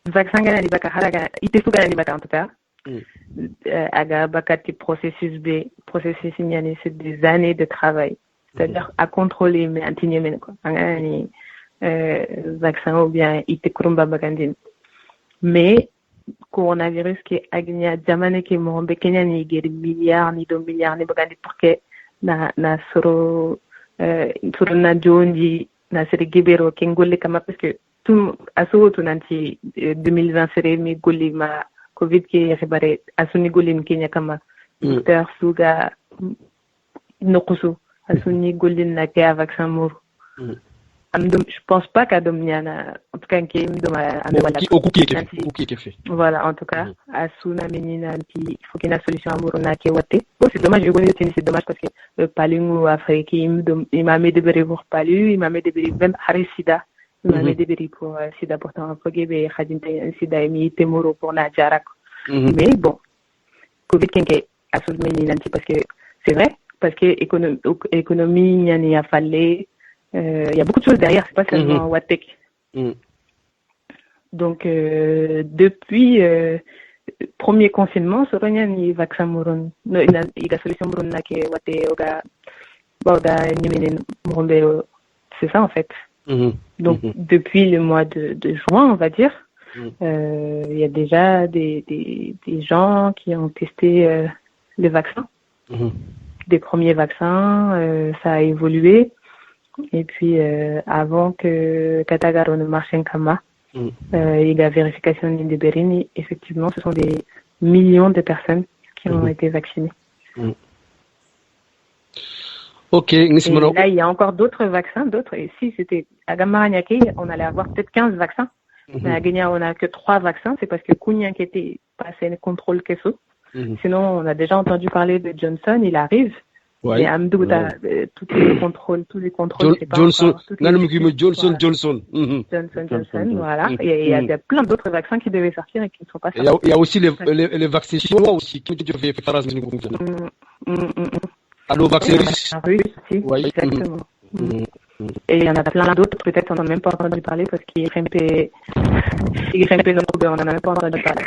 vaccin gana libaka halaga itesu gana libaka en tout cas aga bakati processus nyani c'est des années de travail c'est-à-dire à contrôler mais antignémen quoi angani vaccin ou bien itekurumba bagandine mais coronavirus qui agnya jamane qui mombe Kenya ni geri milliards ni 2 milliards ni bagandi pour que na soro na jondi na sere gibero kengolle kama parce que tout aso to nanti 2020 sere mi golli ma covid qui ribare asuni golin Kenya kama docteur suga nokusu asuni golin na ke vaccin mur je pense pas qu'à Dominiana en tout cas qui fait voilà en tout cas asuna menina il faut qu'il y ait une solution à morona ke wate bon c'est dommage je connais c'est dommage parce que palingu afrique il m'a mis de beri pour palu il m'a mis de beri même harisida il m'a mis de beri pour sida pourtant faut que be khadinte sida mi temoro pour na jarak mais bon covid kenke asul menina parce que c'est vrai parce que économie n'y a fallait il y a beaucoup de choses derrière, c'est pas seulement Watek. Donc depuis premier confinement, ce rien ni vaccin moron, il y a solution moron là qui Wate oga nimenen morombe, c'est ça en fait. Donc depuis le mois de juin, on va dire, il y a déjà des gens qui ont testé les vaccins, des premiers vaccins, ça a évolué. Et puis, avant que Katagaro ne marche en Kama, il y a vérification de Berini. Effectivement, ce sont des millions de personnes qui ont été vaccinées. Ok. Et là, il y a encore d'autres vaccins, Et si c'était à Gamaranyake, on allait avoir peut-être 15 vaccins. Mais à Guinea, on n'a que 3 vaccins. C'est parce que Kounyan qui était passé le contrôle Kesso. Sinon, on a déjà entendu parler de Johnson. Il arrive. Ouais. Mais Amdou, tous les contrôles, c'est pas Johnson, encore toutes les études, Johnson. Johnson, voilà. Et il y a plein d'autres vaccins qui devaient sortir et qui ne sont pas sortis. Il y a aussi les vaccins chinois aussi qui devaient faire Allo vaccin russe. Russe aussi, Oui. exactement. Et il y en a plein d'autres, peut-être on n'en a même pas entendu parler parce qu'ils grimpaient notre on n'en a même pas entendu parler.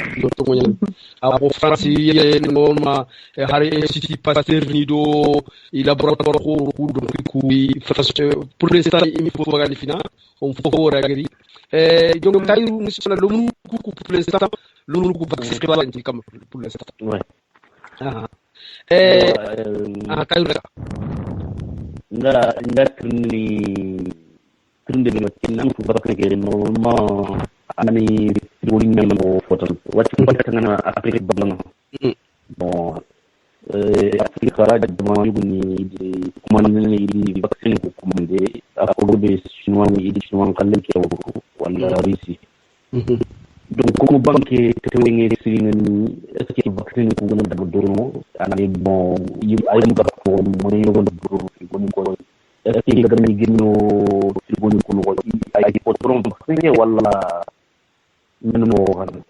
En France, il y a énormément Institut Pasteur Nido, il laboratoire pour l'instant, il faut regarder final, on faut regarder. Donc, taille, nous sommes là, pour l'instant, le vaccin pour l'instant. Ouais. Nga tirndi tinnan fu baraka ke normalement ani woni nyamo foton wati ngana Afrique bagana bon Afrique kharaj dama yugni di kumande di vaccine ko kumande ako be chinois ni di chinois kallen ke wala Russie donc comme banque tewengi sirinen est-ce que vaccine ko gona daga dorono ani bon ay mu ga ko mo ne yogon dorono ko est-ce que nga gën a génnoo tribune ko no ay pot borom vaccin wala men mo xam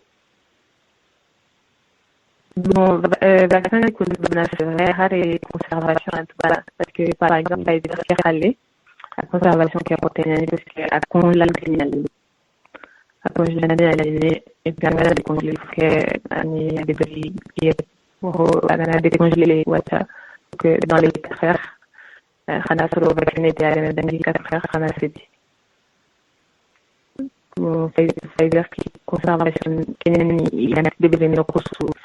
bon vaccin ko dina faire conservation parce que par exemple ay la conservation qui est protéinée parce que à con l'alcool et puis on a décongelé il y a des bris pour décongeler les water que dans les 4 heures xanaa solo vacciné te yaa da nga 4 heures xanaa c'est Pfizer qui conservation keneen il y a développé nos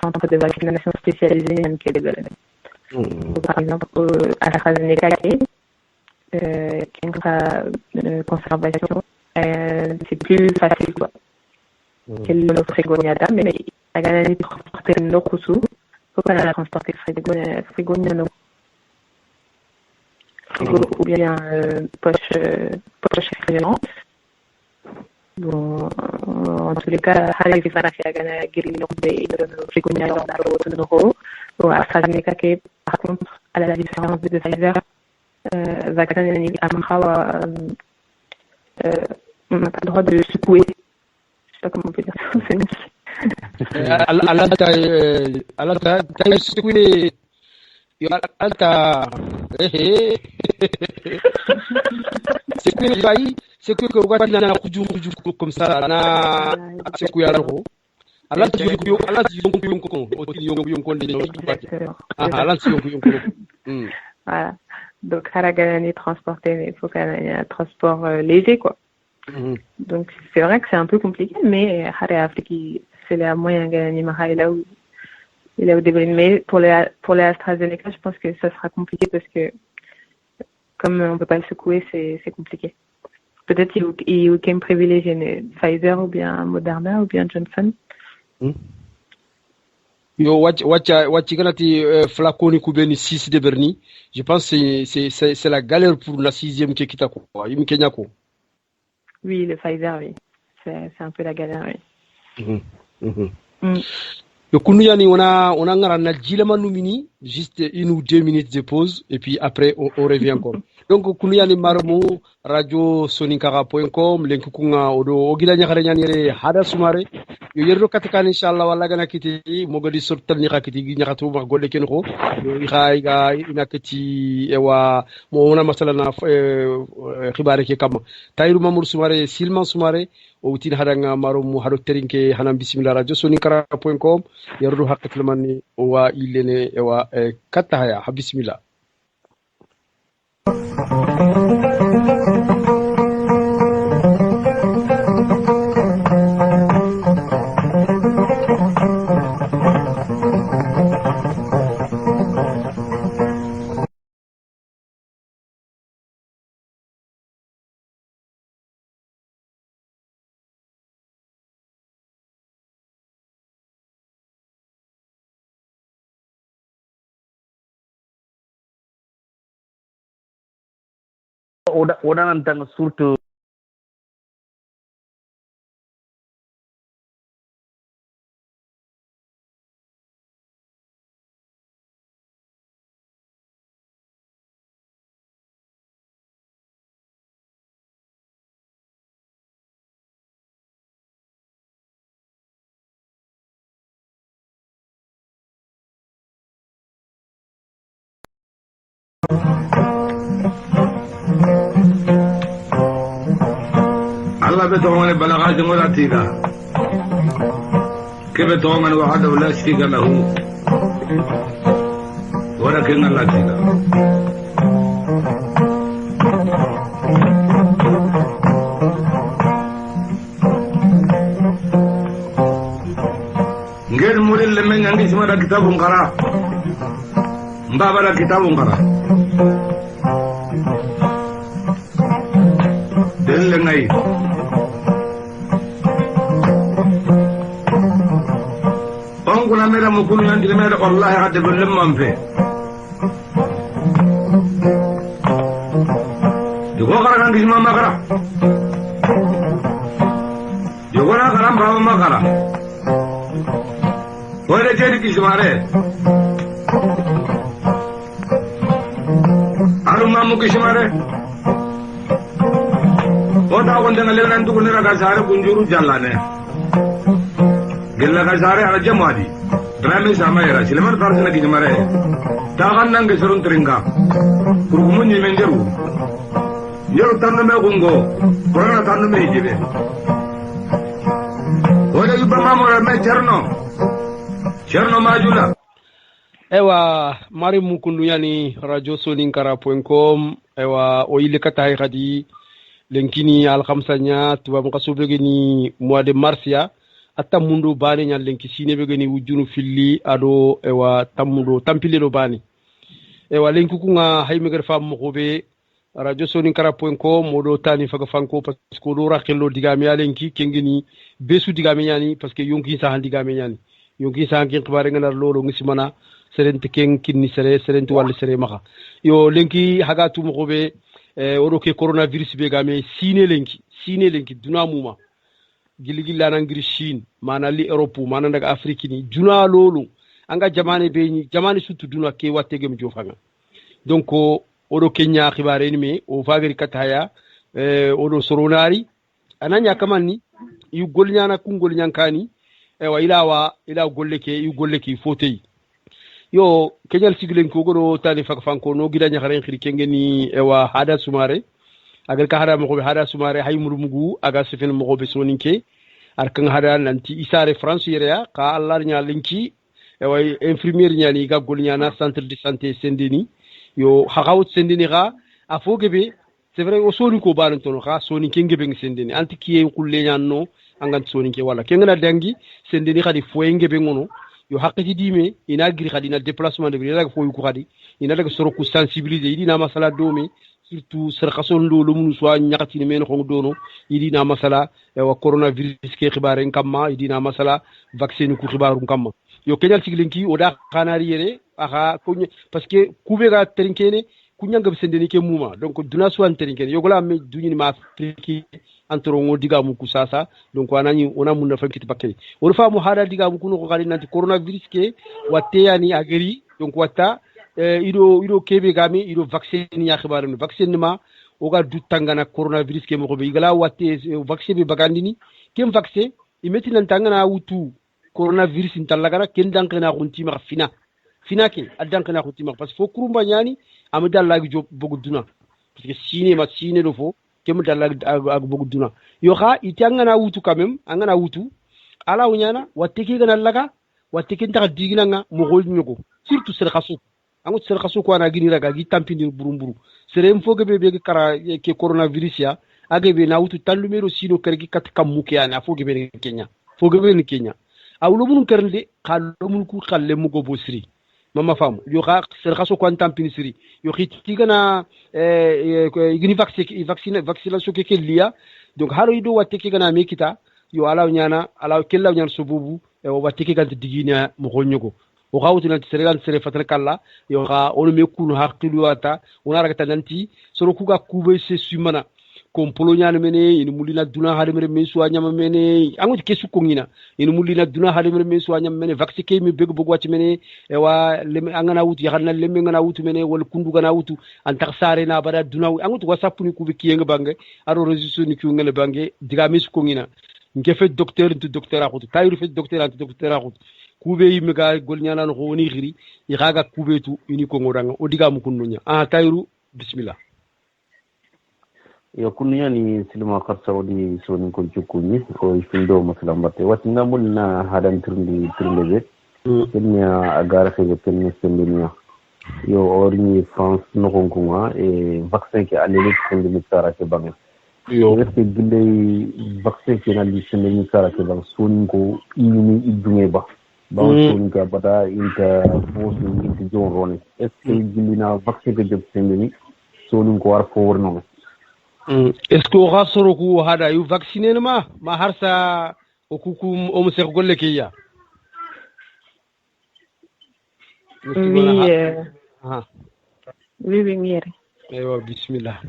centre de vaccination spécialisé qui est développé par exemple AstraZeneca qui est conservation c'est plus facile quoi que le frigoniada mais la gagne de transporter nos coussous faut qu'on la transporter frigoniano ou bien poche réfrigérante. Bon, en tous les cas, il y a des frigoniada bon, AstraZeneca qui par contre, à la différence de Pfizer, vaccin on n'a pas le droit de secouer. Je sais pas comment on peut dire ça. Alata, t'as secoué. Alta, c'est que wati na kuju comme ça na c'est que yaro ala ti yonko voilà donc Haragana est transporté mais il faut qu'il y ait un transport léger quoi donc c'est vrai que c'est un peu compliqué mais Haragana c'est la moyen gagner là où il a développé mais pour les AstraZeneca je pense que ça sera compliqué parce que comme on peut pas le secouer c'est compliqué. Peut-être il can privilégier Pfizer ou bien Moderna ou bien Johnson. Yo wacha ganati flaconi kubeni 6 de Berni. Je pense que c'est la galère pour la 6e qui kita ko. Yim Kenya ko. Oui, le Pfizer oui. C'est un peu la galère oui. Yo kunu yani on a ngara na jilama numini juste 1 ou 2 minutes de pause et puis après on revient encore. Donc kunu yani marmu radio soninkara.com lenku kunga odo ogila nyakare nyani hada sumare yo yerro katika inshallah wala gana kiti mogadi sortal ni kakiti nyakatu ma golle ken ko iga inakati ewa mo wona masala na khibare ke kam tayru mamour sumare silman sumare o wutin hadanga marum hado terinke hanan bismillah radio soninkara.com yerro hakkatul manni o wa ilene ewa katta haya bismillah. Oda nantang surtout الله بتوعنا بلغات مراتيدا كيف تومن وحده لا شريك له ولكن الله تيدا غير مورين لمن عندي اسمه كتاب قرا مبابا كتاب قرا دل ngay kuna mera mukunu yandire mera wallahi hadde gollem mamfe yugo kara kan kisma makara yugo na karam baba makara oye jeri kismare alu mamu kismare oda gonde ngale nan tukune raga sare kunjuru jallane gella ga sare ala jamadi drame sama era sileman tarsana ki jamare tagan nang geserun teringa kurumun nyemenderu yero tanna me gongo korona tanna me jibe oda yuba mamora me cerno majula ewa mari mukundu yani radio soninkara.com ewa o ile kata khadi lenkini al khamsanya tuba mukasubege ni mois de marsia atta mundo bani nyal lenki sine be gani wujunu filli ado ewa tamudo tampile do bani ewa lenku kunga haymeger fam mo be radio soninkara.com modo tani faga fanko parce que do rakelo digami alenki kengeni besu digami nyani parce que yonki sa digami nyani yonki sa ngi xibare ngana lolo ngi simana serente ken kinni serente wal sere maka yo lenki hagatu mo be odo ke coronavirus be game sine lenki duna muma gilgilla nangiri Chine mana li Europe mana daga Afrique ni duna lolu anga jamane be ni jamane sutu duna ke watege mjo fanga donc odo Kenya khibare ni me o fagari kataya odo soronari ananya kamani yu golnyana kungol nyankani wa ila golleke fotey yo kenyal siglen ko godo tani fak fanko no gida nyakaren khiri kengeni ewa hada sumare agar ka hada mo hada sumare hay murmugu aga sefen mo be soninke arkan hada nanti isare france yerea ka allah nya linki ewa infirmier nya ni ga gol nya na centre de santé sendeni yo hagawut sendeni ga afogebe c'est vrai o soni ko baran tono ga soninke ngebe sendeni anti kiye kulle nya no angan soninke wala kengana dangi sendeni khadi foye ngebe ngono yo haqqati dime ina giri khadi na déplacement de ina foyu ko khadi ina daga soro ku sensibiliser idina masala domi surtout ser khason do lo munu so nyakati ni men ko dono idina masala wa coronavirus ke khibare kamma idina masala vaccine ku khibaru kamma yo kenyal siglinki o da khanari yere aha ko parce que kube ga trinkene kunyanga sendeni ke muma donc duna so trinkene yo gola me dunyini ma afriki antoro ngo diga mu kusasa donc wanani ona mun na fakiti bakke on fa mu hada diga mu kuno ko kali nanti coronavirus ke watte yani ageri donc watta ido kebe gami ido vaccine ya khibaru vaccine ma o ga dutangana coronavirus ke mo ko be igala watte vaccine be bagandini kem vaccine imeti nan tangana wutu coronavirus intallagara ken dankena kuntima fina ke adankena kuntima parce que fo kurumba nyani amdalla gi job boguduna parce que sine do fo kem dalla ag boguduna yo kha itangana wutu quand même angana wutu ala wunyana watte ki gana laga watte ken ta diginanga mo gol nyoko surtout ser khasu angot ser khasu ko ana gini raga gi tampini burumburu sere mfo gebe be kara ke coronavirus ya agebe na wutu tallumero sino kergi kat kam ke ana fo gebe ni Kenya awlo mun kernde xallo mun ku xalle mu go bosri mama fam yo xa ser khasu ko tampini siri yo xiti gana igni vaccination ke liya donc haro ido watte ke gana mekita yo alaw nyana kella nyana sububu o watte ke ganta digina mo gonyogo o xawtu nanti seregal sere fatal kala yo xa ono me kunu haqilu wata ona ragata nanti soro kuga kube se sumana kompolo nyana mene ina mulina duna hade mere mesu anyama mene angot kesu kongina ina mulina duna hade mere mesu anyama mene vaccine ke mi beg bog wati mene e wa leme angana wutu yaxana lemme ngana wutu mene wal kundu gana wutu antax sare na bada duna angot whatsapp ni kubi kiyenga bange aro register ni ku ngale bange diga mesu kongina ngefe docteur akhutu tayiru fe docteur akhutu kube yimiga golnyana no woni khiri iraga kube tu ini ko ngoranga odiga mu kunnunya Tayru bismillah. Yo kunnunya ni silma kharsa wodi sonin ko jukuni o ifindo masalambate watinga mulna hadan turndi turndebe kenya agara khege kenya sembenia yo orni France no konkunga e vaccin ke alele sendi mitara ke bangi yo reste gile vaccin ke na li sendi mitara ke bang sonin ko ini idunge ba sonin ka bada inta fosi inta jon roni est ce gile na vaccin ke job sendi sonin ko war for no est ce que o rasoro ku hada yu vacciner ma harsa o kukum o musse golle ke ya oui, Mire. Bismillah.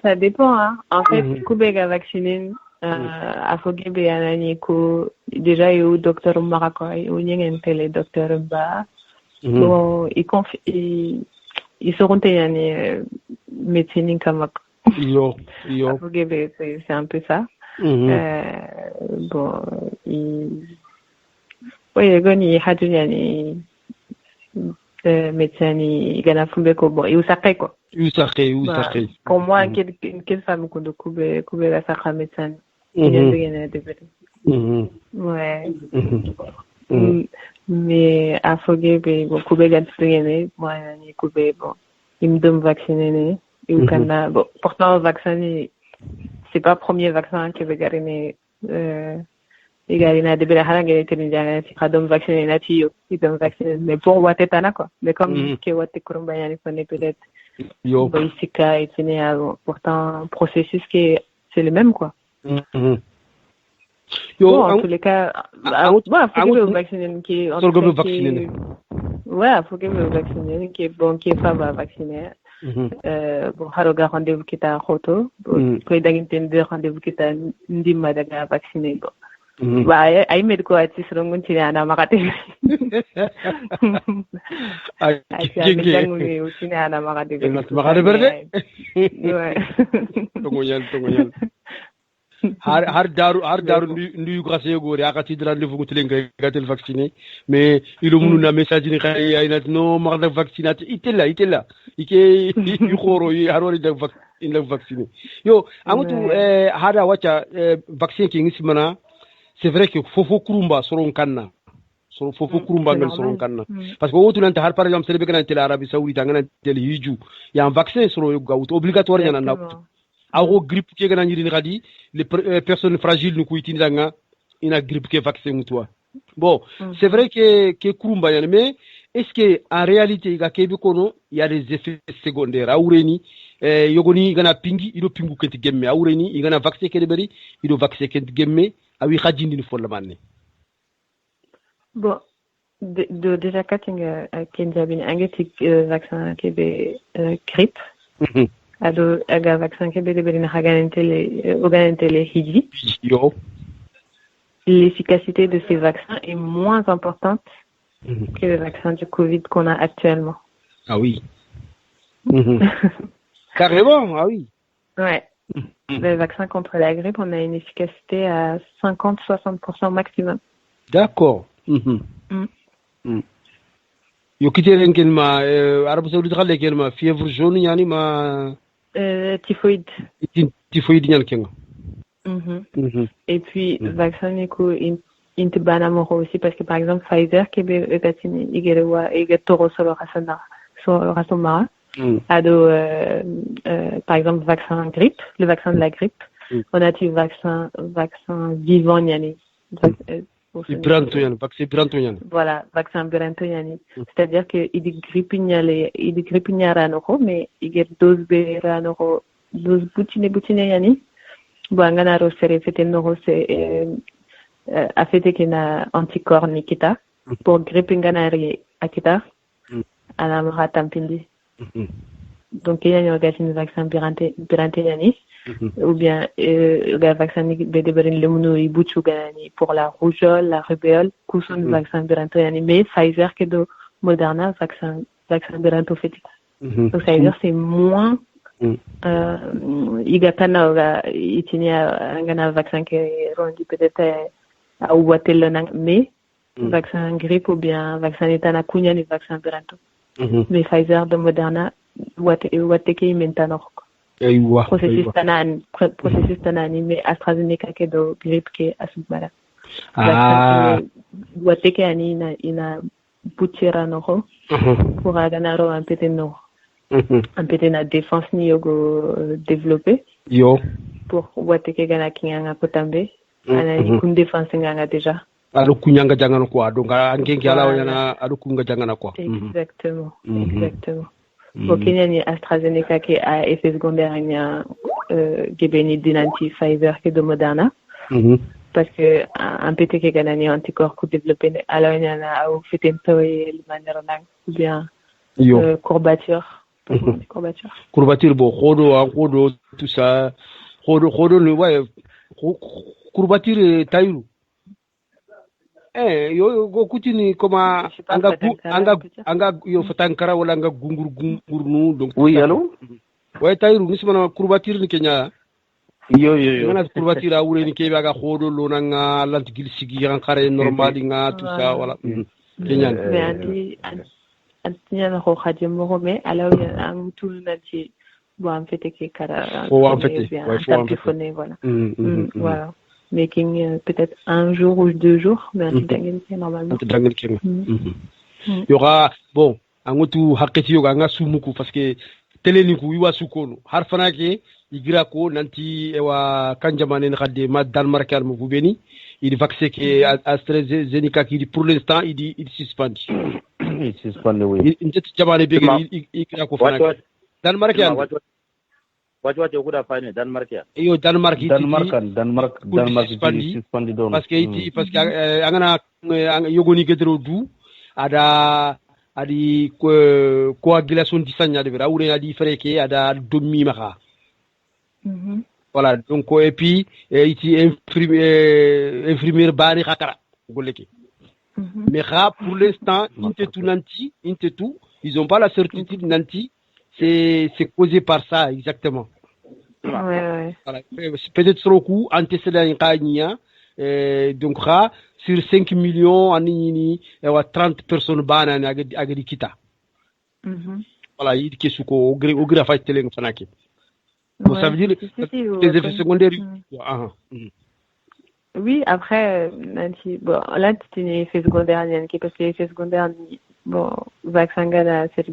Ça dépend, hein. En fait, Koubega vacciné, à Fogebe Ananiko, déjà, il y a eu docteur Marako, il y a eu docteur Ba. Bon, ils seront médecine comme Yo. À Fogebe, c'est un peu ça. Bon, oui, il y a médecin gana fumbe ko bon usaqe quoi usaqe pour moi quelle femme ko do kube la saqa médecin il y a des ouais mais à Fogebe bon kube gan tsugene moi ni kube bon il me donne vacciner et au Canada bon pourtant vaccin c'est pas premier vaccin que veut gariner de bela haranga etenijana si kadom vacciner natio idom vacciner mais pour watetana quoi mais comme que watte kurumba yani connaît peut-être yo boisika et pourtant processus qui c'est le même quoi yo bon, en tous les cas faut que le vacciner qui en tout cas ouais faut que le vacciner qui est bon qui est pas vacciner bon haroga rendez-vous qui ta photo ko dagintende rendez-vous qui ta ndima daga vacciner bon bah ay medico artist rongun ana makati ay jangu usine ana makati berde ouais har daru ndu grâce gore akati dran le fugu tlenga gatel vacciné mais il munu na message ni xay ay nat no marda vaccinat itella ike khoro yi harori da vacciné yo amutu hada wacha vaccin ki ngismana c'est vrai que fofo kurumba soron kanna fofo kurumba ngal soron kanna parce que wotu nanta har par exemple serbe kana tel Arabie Saoudite ngana tel hiju ya vaccin soro gawut obligatoire yana na awo grippe ke gana nyiri ngadi les personnes fragiles nu kuitini danga ina grippe ke vaccin mutwa bon c'est vrai que kurumba yana mais est-ce que en réalité ga kebi kono il y a des effets secondaires awreni yogoni gana pingi ido pingu kenti gemme awreni igana vaccin ke beri ido vaccin kenti gemme awi khadindi ni folla manne bon déjà katinga kenjabin angeti vaccin ke be grippe ado aga vaccin ke be beri na haganentele hiji yo l'efficacité de ces vaccins est moins importante que le vaccin du Covid qu'on a actuellement. Ah oui. Carrément, ah oui. Ouais. Le vaccin contre la grippe, on a une efficacité à 50-60% maximum. D'accord. Yo kiteren kelma Arabie Saoudite xale kelma fièvre jaune yani ma typhoïde. Typhoïde ñan kenga. Et puis vaccin éco Intibanamoro aussi parce que par exemple Pfizer qui est patini igerewa igetoro solo rasomara ado par exemple vaccin grippe le vaccin de la grippe on a du vaccin vivant yani voilà vaccin biranto yani c'est-à-dire que il grippe ñaranoko mais iger dose be ranoko dose butine yani bon ngana ro sere fete noro c'est affecté qu'il a anticorps nikita pour grippe nganari akita anamara tampindi donc il y a un vaccin birantéani ou bien le vaccin bedeberin lemuno ibuchu ganani pour la rougeole la rubéole kusun vaccin birantéani mais Pfizer que de Moderna vaccin biranto fétique donc ça veut dire c'est moins iga kana oga itinia ngana vaccin qui rendu peut-être à ouatel mais vaccin grippe ou bien vaccin etana kunya ni vaccin beranto mais Pfizer de Moderna wate ke mentano aywa processus tanani mais AstraZeneca ke do grippe ke asubara wate ke ani ina butira no pour agana un peu no un peu na défense ni yogo développer yo pour wate ke gana kinga kotambe ana ni kun défense nganga déjà ado kunyanga jangana quoi donc angengi ala yana ado kunga jangana quoi exactement pour Kenya ni AstraZeneca qui a effet secondaire ni gebeni dinanti Pfizer qui de Moderna parce que un PT qui gagne anticorps pour développer alors il y en a au fait un peu le manière ou bien courbature bon khodo tout ça khodo le ouais courbature taïru yo go kutini koma anga yo fatankara wala anga gungur nu donc oui allô ouais taïru nismana courbature ni Kenya yo ngana courbature awure ni kebe aga khodo lo nanga lantigil sigi yan khare normal nga tout ça voilà Kenya mais antinya na ko khaje mo mais alors am tout nati bo am fete ke kara faut voilà voilà making peut-être un jour ou 2 jours mais normalement il y aura bon angotu haketi yoga nga sumuku parce que teleni ku wiwa sukono har fanake igira ko nanti ewa kanjamane na khade ma Danemark al mo beni il vaccin que AstraZeneca qui pour l'instant il suspend oui il jamane be igira ko fanake Danemark al watu kuda fine Denmark suspend don parce que angana yogoni gedro du ada adi coagulation disanya de vera ou adi freke ada domi maka voilà donc et puis iti infirmière bari khakara goleki mais pour l'instant ils ont pas la certitude nanti c'est causé par ça exactement. Ouais. Voilà. Peut-être sur le coup, antécédent donc sur 5 millions, il y a 30 personnes banane à Kita. Voilà, il y a au gré fait télé fanaki. Donc ça veut dire les effets secondaires. Oui, après, bon, là, c'est un effet secondaire, parce que l'effet secondaire, bon, vaccin gana, c'est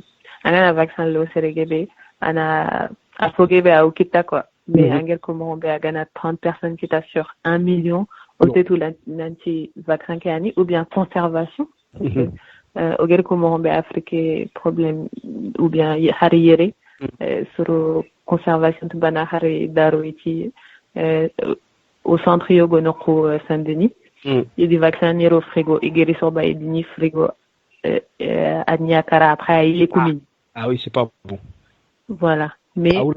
un vaccin lo serigebe ana afogebe a okita quoi mais angel comment on a gana 30 personnes qui t'a sur 1 million au tout l'anti vaccin kani ou bien conservation ogel comment on a afrique problème ou bien hariyere sur conservation de bana hari daroiti au centre yogonoko Saint-Denis il y a des vaccins niro frigo igeri soba et dini frigo Adniakara après il est commis. Ah oui, c'est pas bon. Voilà. Mais au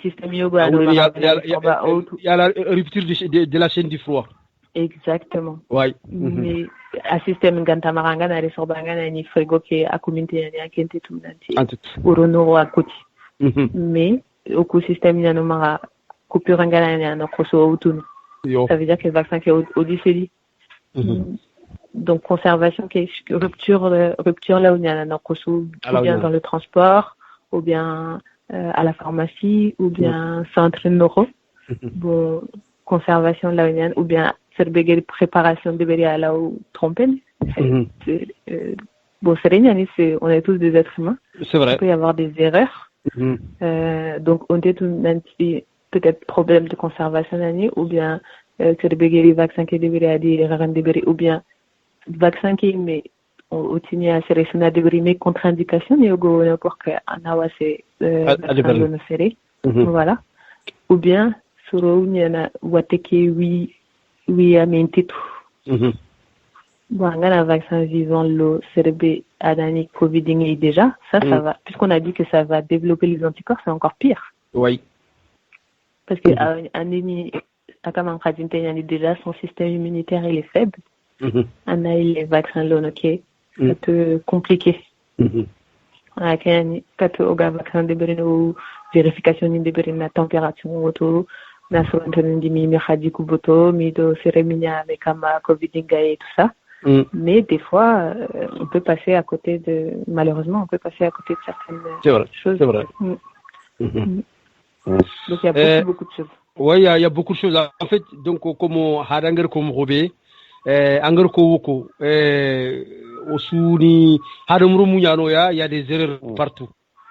système yoga, il y a la rupture de la chaîne du froid. Exactement. Ouais. Mais à système gantamaranga na resorbanga na ni frigo ke a communauté ya kente tout nanti. Orono à côté. Mais au système ya no mara coupure ngana na no koso autour. Ça veut dire que le vaccin qui est au lycée. Donc conservation qui est rupture là où il y a un ou bien dans le transport ou bien à la pharmacie ou bien centre neuro bon conservation là où il y a ou bien faire préparation de béria là où tromper bon c'est on est tous des êtres humains, c'est vrai, il peut y avoir des erreurs donc on est tout peut-être problème de conservation ou bien faire des vaccins qui devraient dire ou bien vaccin qui mais au tenu à sélectionner des brimés contre-indication ni au n'importe quel anawa c'est vaccin serré voilà ou bien sur une wateke oui à menti tout bon un vaccin vivant le cerbé adani covid déjà ça va puisqu'on a dit que ça va développer les anticorps c'est encore pire oui parce que un ennemi à comme en déjà son système immunitaire il est faible. On a les vaccins là, ok, ça peut compliquer. Kenya katu oga vaccin de berino vérification ni de berina température auto na sontene di mi khadi kuboto mi do cérémonia avec kama covid et tout ça. Mais des fois on peut passer à côté de malheureusement on peut passer à côté de certaines choses. C'est vrai. Donc il y a beaucoup de choses. Oui, il y a beaucoup de choses. En fait, donc comme hadanger comme robé anger ko woko osuni hadamru munyano il y a des erreurs partout.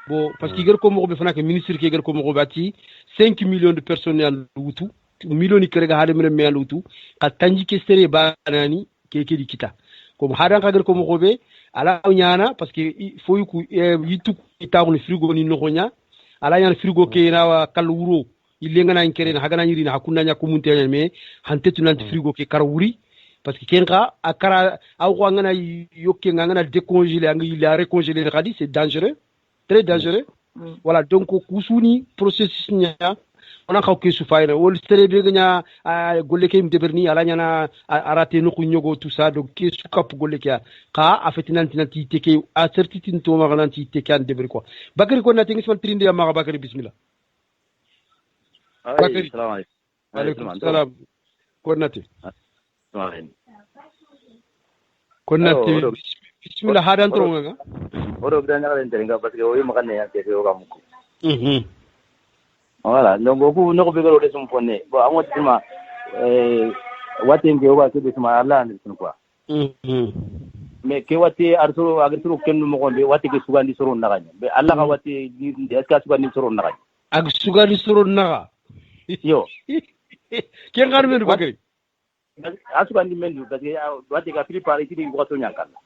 Bon, parce qu'il y a comme robé fana que ministre qui est comme robati 5 millions de personnes en lutu millions ni kerega hadamre me en lutu ka tanji ke sere banani ke di kita comme hadan ka comme robé ala nyana parce que il faut yitu itawu frigo ni nokonya ala nyana frigo ke na kalwuro il ngana inkere na hagana nyiri na hakuna nya kumunte me hantetu nanti frigo ke karawuri parce que kenga akara aw ngana yokke ngana décongeler il a recongelé le radis c'est dangereux très dangereux voilà donc kusuni processus nya on a ko soufayna wol serebe nya golle ke mde berni ala nyana arate no ko nyogo tout ça donc ke sukap golle ke ka afetinanti nanti teke a certitude to ma nanti teke an deber quoi bakari ko nati ngisman trinde ya ma bakari bismillah bakari salam alaykum salam ko nati konnati bismillah hadan to nga odo bidanya ngalen terenga parce que o yima kanne ya teke o gamuko voilà donc ko no ko begalo de sum fonne bon amoti tuma watenge o ba ke de tuma Allah ne sun quoi mais ke wati arturo agturo kenno mo gonde wati ke sugandi soro naganya be Allah ka wati est-ce que sugandi soro naganya ag sugandi soro naga yo ke ngarme bakari asugandi mendu parce que wati ka préparer ti ko to nyankalla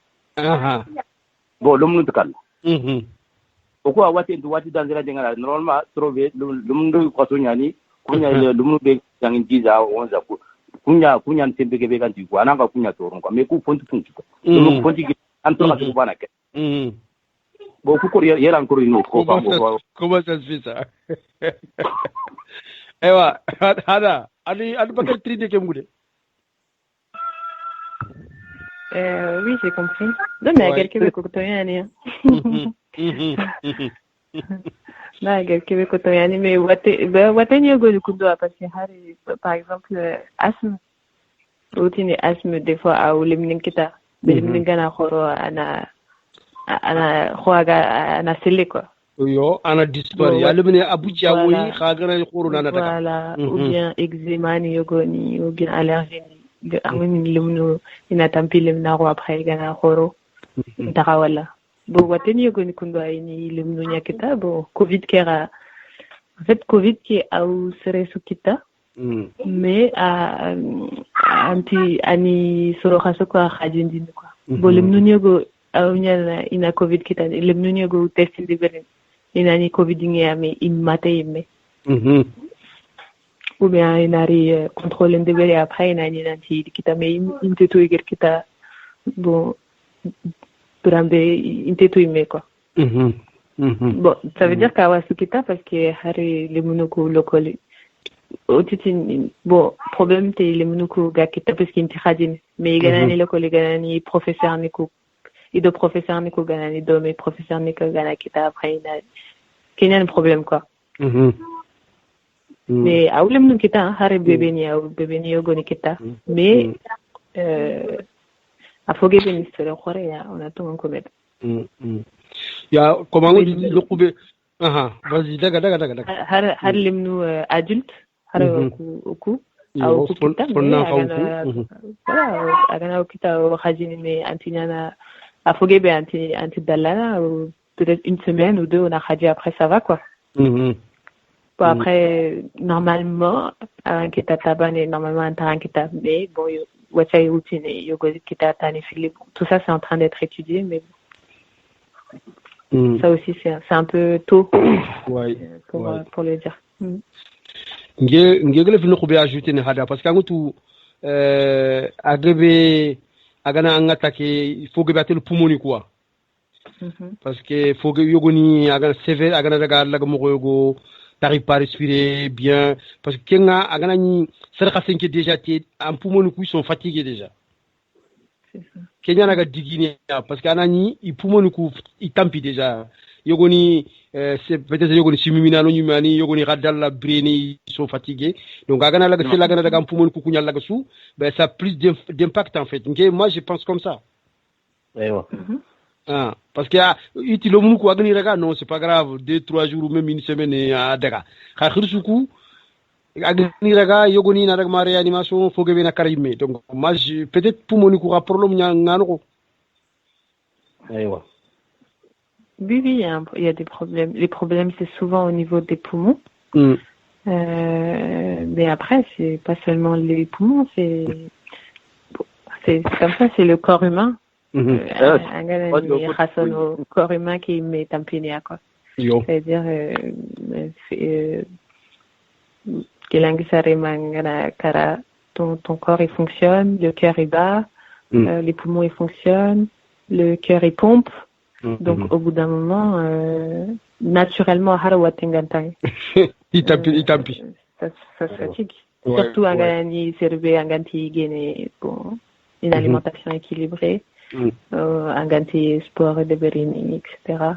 bon lum nu kala o ko wati danzira dengala normalement trouver lum ndu ko to nyani kunya lum nu be jangin jiza onza ko kunya tembe ke be kan ti ko ananga kunya to ron ko me ku fonti ko lum fonti ki anto ma ko bana ke bon ku ko yeran ko no ko ba ko comment ça se fait ça ewa hada ali bakar tride ke mude oui, j'ai compris. Non, mais à quelqu'un qui est mais wateni go kundo parce que par exemple asthme routine asthme des fois a ulimnin kita bilimnin gana khoro ana khoaga ana sele quoi yo ana dispari alimne abuja woyi khagara khoro nana taka voilà ou bien eczéma ni yogoni ou bien allergie amin lumno ina tampilem na ro après gana khoro dara wala bo wateni yogoni kundo ayni lumno nyakita bo covid kera en fait covid qui a ou sere sukita mais anti ani soro khaso ko khajindi quoi bo lumno nyogo awnyana ina covid kita lumno nyogo test de berin ina ni covid ngi ame in matayme ou bien inari contrôle ndebele après inani nanti kita me inteto iger kita bon durambe inteto ime quoi bon ça veut dire kawasu kita parce que hari le munoko lokoli otitin bon problème te le munoko ga kita parce qu'il intihadine mais ganani lokoli ganani professeur niku ido professeur niku ganani do mais professeur niku gana kita après ina kenyan problème quoi mais awlem nu kita hare bébé ni yogoni kita mais afoge ben histoire khore ya on attend encore ya comment on dit le coube vas-y daga har limnu adulte har ku au kita voilà agana kita khajini mais antinyana afoge be anti dalana peut-être une semaine ou deux on a khadi après ça va quoi bon après normalement un kita tabane normalement un kita mais bon wachai routine yogo kita tani philippe tout ça c'est en train d'être étudié mais ça aussi c'est un peu tôt pour le dire ngegele fino ko be ajouter ne hada parce que ngutu agrebe agana angata ke il faut que batel poumoni quoi parce que faut que yogoni agana sévère agana daga laga mo yogo t'arrives pas à respirer bien parce que kenga agana ni serka senke déjà en poumoni ils sont fatigués déjà c'est ça kenya naga digini parce que anani i poumoni ku i tampi déjà yogoni c'est peut-être yogoni simimina no nyumani yogoni radalla breni ils sont fatigués donc agana laga c'est laga daga mpumon kukunya laga sou ben ça a plus d'impact en fait. Moi je pense comme ça. Ah, parce que utile mun ko agni raga non c'est pas grave 2-3 jours ou même une semaine à daga kha khirsuku agni raga yogoni na daga ma réanimation faut que na karime donc moi peut-être pour mon ko problème ngano ko aywa. Oui, il y a des problèmes. Les problèmes, c'est souvent au niveau des poumons. Mais après, c'est pas seulement les poumons, c'est comme ça, c'est le corps humain. Un gars, le corps humain qui met un pied à quoi. C'est-à-dire, ton corps, il fonctionne, le cœur, il bat, les poumons, ils fonctionnent, le cœur, il pompe. Donc, au bout d'un moment, naturellement, il ça se fatigue. Surtout un gagné cerveau, un gagné bon, une alimentation équilibrée, un gagné sport et de bérénie, etc.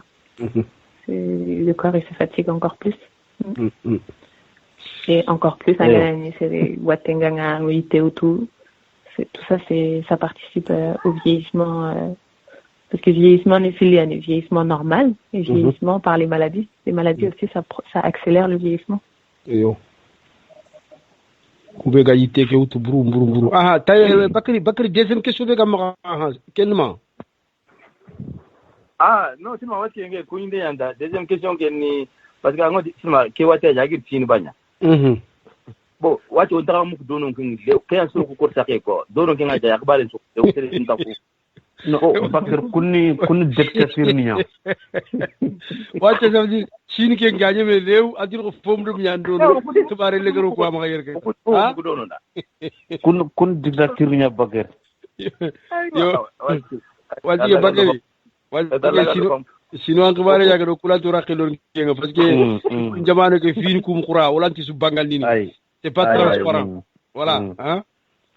Le corps, il se fatigue encore plus. Et encore plus, un gagné c'est Watenganga, tout ça, ça participe au vieillissement. Parce que vieillissement, il y a un vieillissement normal et vieillissement par les maladies. Les maladies aussi, ça accélère le vieillissement. Ah, Bakri, deuxième question de Gamara. Quellement? Ah, non, c'est ma deuxième question parce que c'est ma Kewata Yagir Tinibanya. Bon, what you don't know, can so ko sa ko dono kenga ja yakbale so de wutere tinta ko no bakir kunni dictature niya wacha sabdi chini ke gagne me lew adir ko fomdu nyando no to bare le garo ko ma yerke ha dono da kun dictature niya bakir yo wadi yo bakir wadi sino an bare ya garo kula to rakelo ngenga parce que jamano ke fini kum khura wala ti su bangal nini c'est pas transparent. Voilà, hein?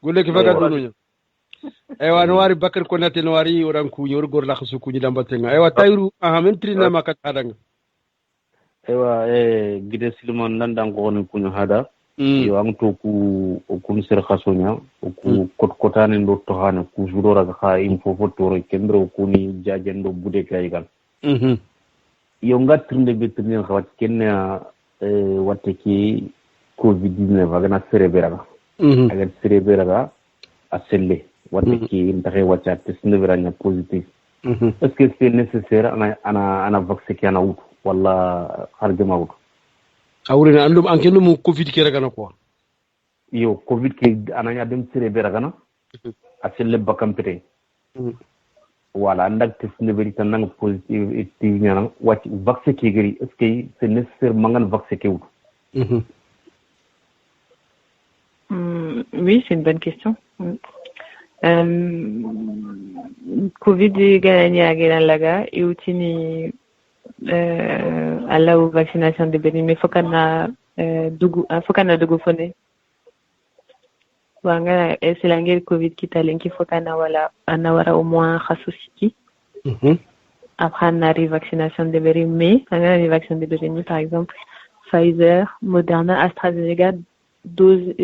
Goulé qui va gagner. Ewa noari bakar konate noari orang ku yor gor la khusu ku nyidam batenga. Ewa tayru mentri na makatadanga. Ewa gide silman nandang ko ni kunya hada. Yo ang to ku kun ser khasonya ku kotane ndo to hana ku jurora ga info foto kendro ku ni jajendo bude kaygal. Yo ngatrinde betrine khawat kenna wateki COVID-19 agana cereberaga agar cereberaga aselle wateki ndaxe wacha test neveranya positif est-ce que c'est nécessaire ana vaccin qui ana out wala harjama out awrina andum ankenu mu COVID ki raga na quoi yo COVID ki ananya dem cereberaga na aselle bakampete wala ndak test neveri tan nang positif et nyana wach vaccin ki gari est-ce que c'est nécessaire mangan vaccin ki out Oui, c'est une bonne question. Covid gagné à Guélan-Laga et outini à la vaccination de Bénin, mais faut qu'on a dougou phoné. Wanga c'est l'angel Covid qui t'a linké, faut qu'on a au moins rassuscité. Après on a vaccination de Bénin, mais on a les vaccins de Bénin par exemple Pfizer, Moderna, AstraZeneca, dose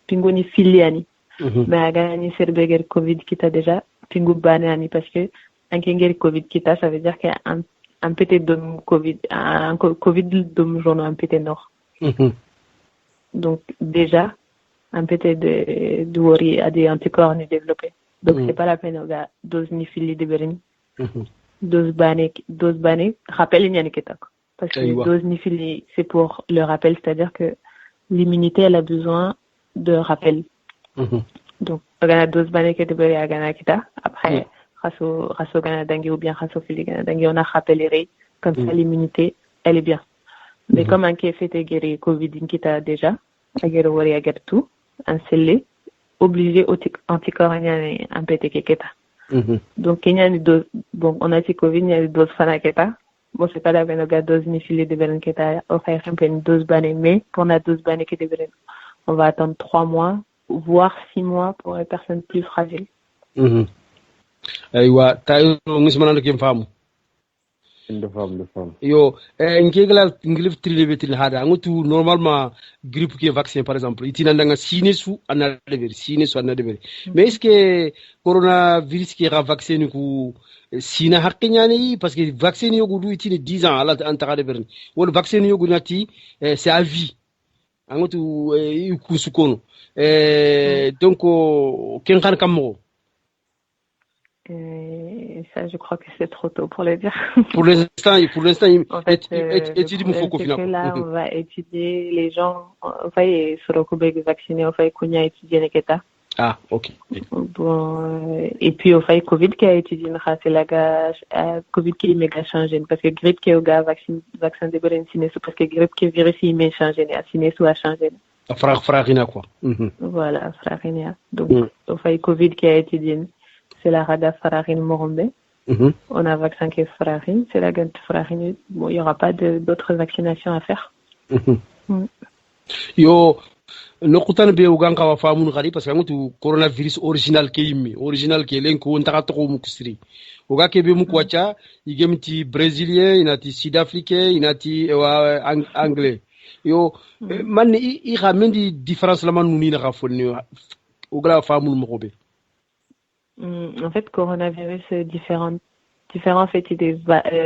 pingoni filiani. Mais à gagner cerveau Covid qui t'a déjà pingu banani parce que un kenger Covid qui t'a ça veut dire qu'il y a un petit dom Covid un Covid dom jaune un petit nord. Donc déjà un petit de worry à des anticorps ni développés. Donc c'est pas la peine au gars dose ni fili de berin. Dose bané rappel il y a ni parce que dose ni fili c'est pour le rappel, c'est-à-dire que l'immunité elle a besoin de rappel. Donc la dose bané qui est de à gana kita après raso gana dangi ou bien raso fili gana dangi on a rappelé comme ça l'immunité elle est bien. Mais comme un qui est fait guérir Covid kita déjà à guérir worry à guérir tout un scellé obligé anticorps un PT kita. Donc il y a une dose bon on a dit Covid il y a une dose fanaketa. Bon, c'est pas la peine de dose ni filet de beren qui est offert un peu une dose banée, mais pour la dose banée qui est de on va attendre 3 mois, voire 6 mois pour les personnes plus fragiles. Aywa, tayo ngismana kim famu. de femme yo ngilif trilebetil hada ngutu normalement grippe qui est vaccin par exemple itina ndanga sinesu anna dever mais est-ce que coronavirus qui est vaccin ku sina haqqiyani parce que vaccin yo gudu itini 10 ans ala antaka dever wol vaccin yo gunati c'est à vie ngutu kusukono donc ken kan kammo. Ça, je crois que c'est trop tôt pour le dire. Pour l'instant, en fait, étudier mon focus. Là, on va étudier les gens. On va sur le Québec vacciner. On va étudier les cas. Ah, ok. Bon, et puis on va Covid qui a étudié c'est la Covid qui est méga changé parce que grippe qui est au gars vaccin de Berencine parce que grippe qui est virus il est changé, à Cine ou à changé. Fragina quoi. Voilà, fragina. Donc on va Covid qui a étudié. C'est la rada fararine morombe. On a un vaccin qui est fararine, c'est la gamme fararine. Bon, il n'y aura pas d'autres vaccinations à faire. Yo, nokutan be uganga wa famun gari parce que ngutu coronavirus original ke lenko ntaka to mukusiri. Uga ke be mukwacha, igemti brésilien, inati sud-africain, inati anglais. Yo, man i ramendi différence la man nuni na rafoni. Uga famun mokobe. En fait, coronavirus différents en fait, c'est des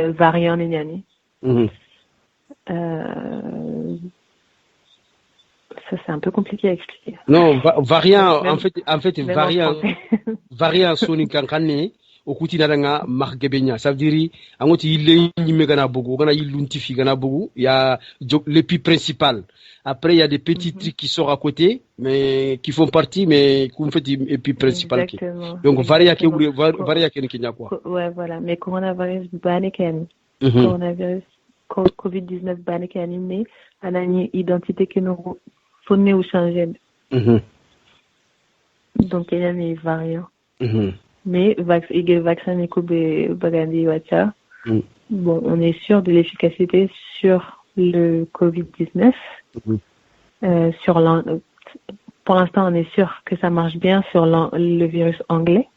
variants néniani. Ça c'est un peu compliqué à expliquer. Non, variant en fait variant soni kankane okuti naranga margebenya. Ça veut dire angoti yille nyime gana bogu, gana yilluntifi gana bogu, il y a l'épi principal. Après, il y a des petits trucs qui sont à côté, mais qui font partie, mais qu'on fait épi principal. Donc, varia qui n'y a quoi. Ouais, voilà. Mais coronavirus, banékani. Coronavirus, COVID-19, banékani, mais on a une identité que nous faut ou changer. Donc, il y a des variants. Mais, il y a vaccin, bon, on est sûr de l'efficacité sur le COVID-19. Pour l'instant, on est sûr que ça marche bien sur le virus anglais.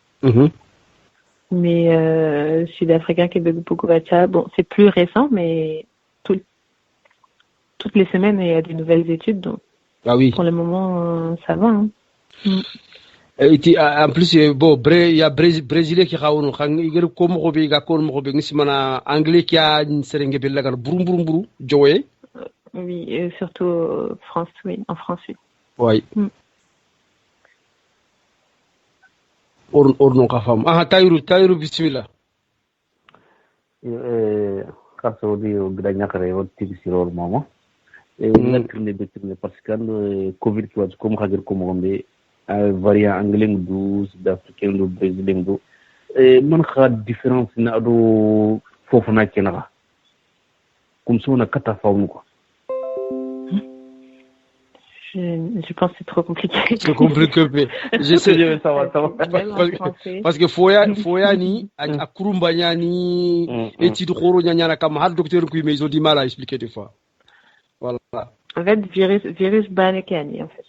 Mais sud-africain, Québec, beaucoup bon, c'est plus récent, mais toutes les semaines, il y a des nouvelles études. Donc, pour le moment, ça va. Hein. En plus, bon, il y a Brésilien qui a un comme anglais qui a une seringue belle brum Joey. Oui, surtout France, oui, en France, oui. Oui. Or non ka fam. Ah, Taïru bismillah. Kaso di gdanya kare o tigisirol mama. Nakirne bekirne parce que Covid qui va comme khagir comme ngombe variant anglais du sud-africain du brésilien du man kha différence na do fofu na kenaga. Comme ça on a kata faunu quoi. Je pense que c'est trop compliqué. C'est compliqué, mais j'essaie de savoir. Parce que foya ni, à Kurumbanya ni, et Tidoro Nyana comme hard docteur qui mais ils ont du mal à expliquer des fois. Voilà. En fait, virus Banekani, en fait.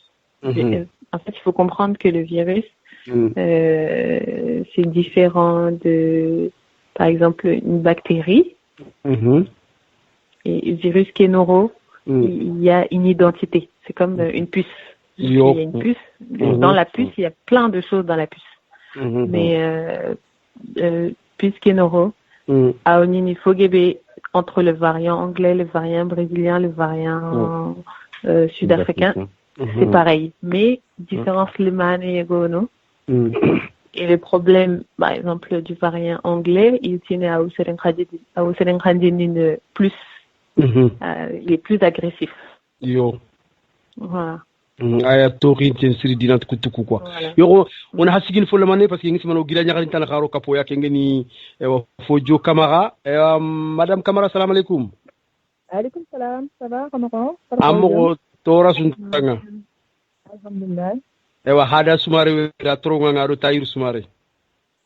En fait, il faut comprendre que le virus, c'est différent de, par exemple, une bactérie. Et virus Kenoro, il y a une identité. C'est comme une puce. Il y a une puce. Dans la puce, il y a plein de choses dans la puce. Mais puce Kenoro, à il faut entre le variant anglais, le variant brésilien, le variant sud-africain, c'est pareil. Mais différence le man et Gono. Et le problème, par exemple, du variant anglais, il tient à plus. Il est plus agressif. Voilà. Aya tori tensiri dinat kutuku quoi. Yo on a hasigin fo lamane parce que ngi simano gira nyakari tan kharo kapo ya kengeni Fojo Camara. Madame Camara, salam alaikum. Alaikum salam, ça va Camara? Amoro tora suntanga. Alhamdulillah. Ewa hada sumare da tronga ngaro Taïru sumare.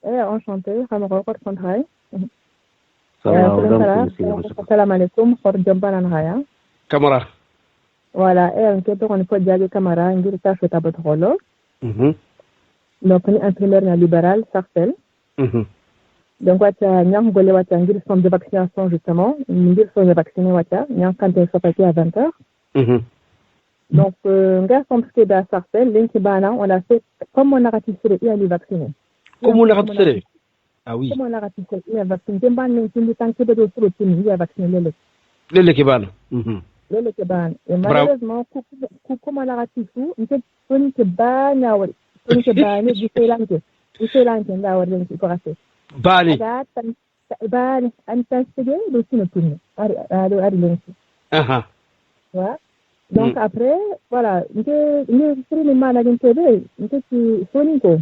Enchanté, Camara ko kontai. Salam alaikum, khor jambanan haya. Camara. Voilà, on peut on dire Camara ngir ta feta batolo. Donc ni imprimaire na libéral Sarcel. Donc, nyang gole wata ngir centre de vaccination justement, ngir sont vacciné wata, nyang kanté sopati à 20h. Donc, nga centre qui da Sarcelles, linki bana, on a fait comme on a ratissé et aller vacciner. Comme on a ratissé. Ah oui. Comme on a ratissé et vacciner. Demban n'importe tant que de d'autres teams, il a vacciné les. Les kebana. Les kebana. Et malheureusement, comme on a ratissé, il fait une kebana, une kebana du Félanque. Du Félanque, là, on est pour passer. Bani. Bani, antastige, do sino tourner. Ari lenki. Aha. Ouais. Donc après, voilà, nous sommes les malades TV, nous sommes soninko.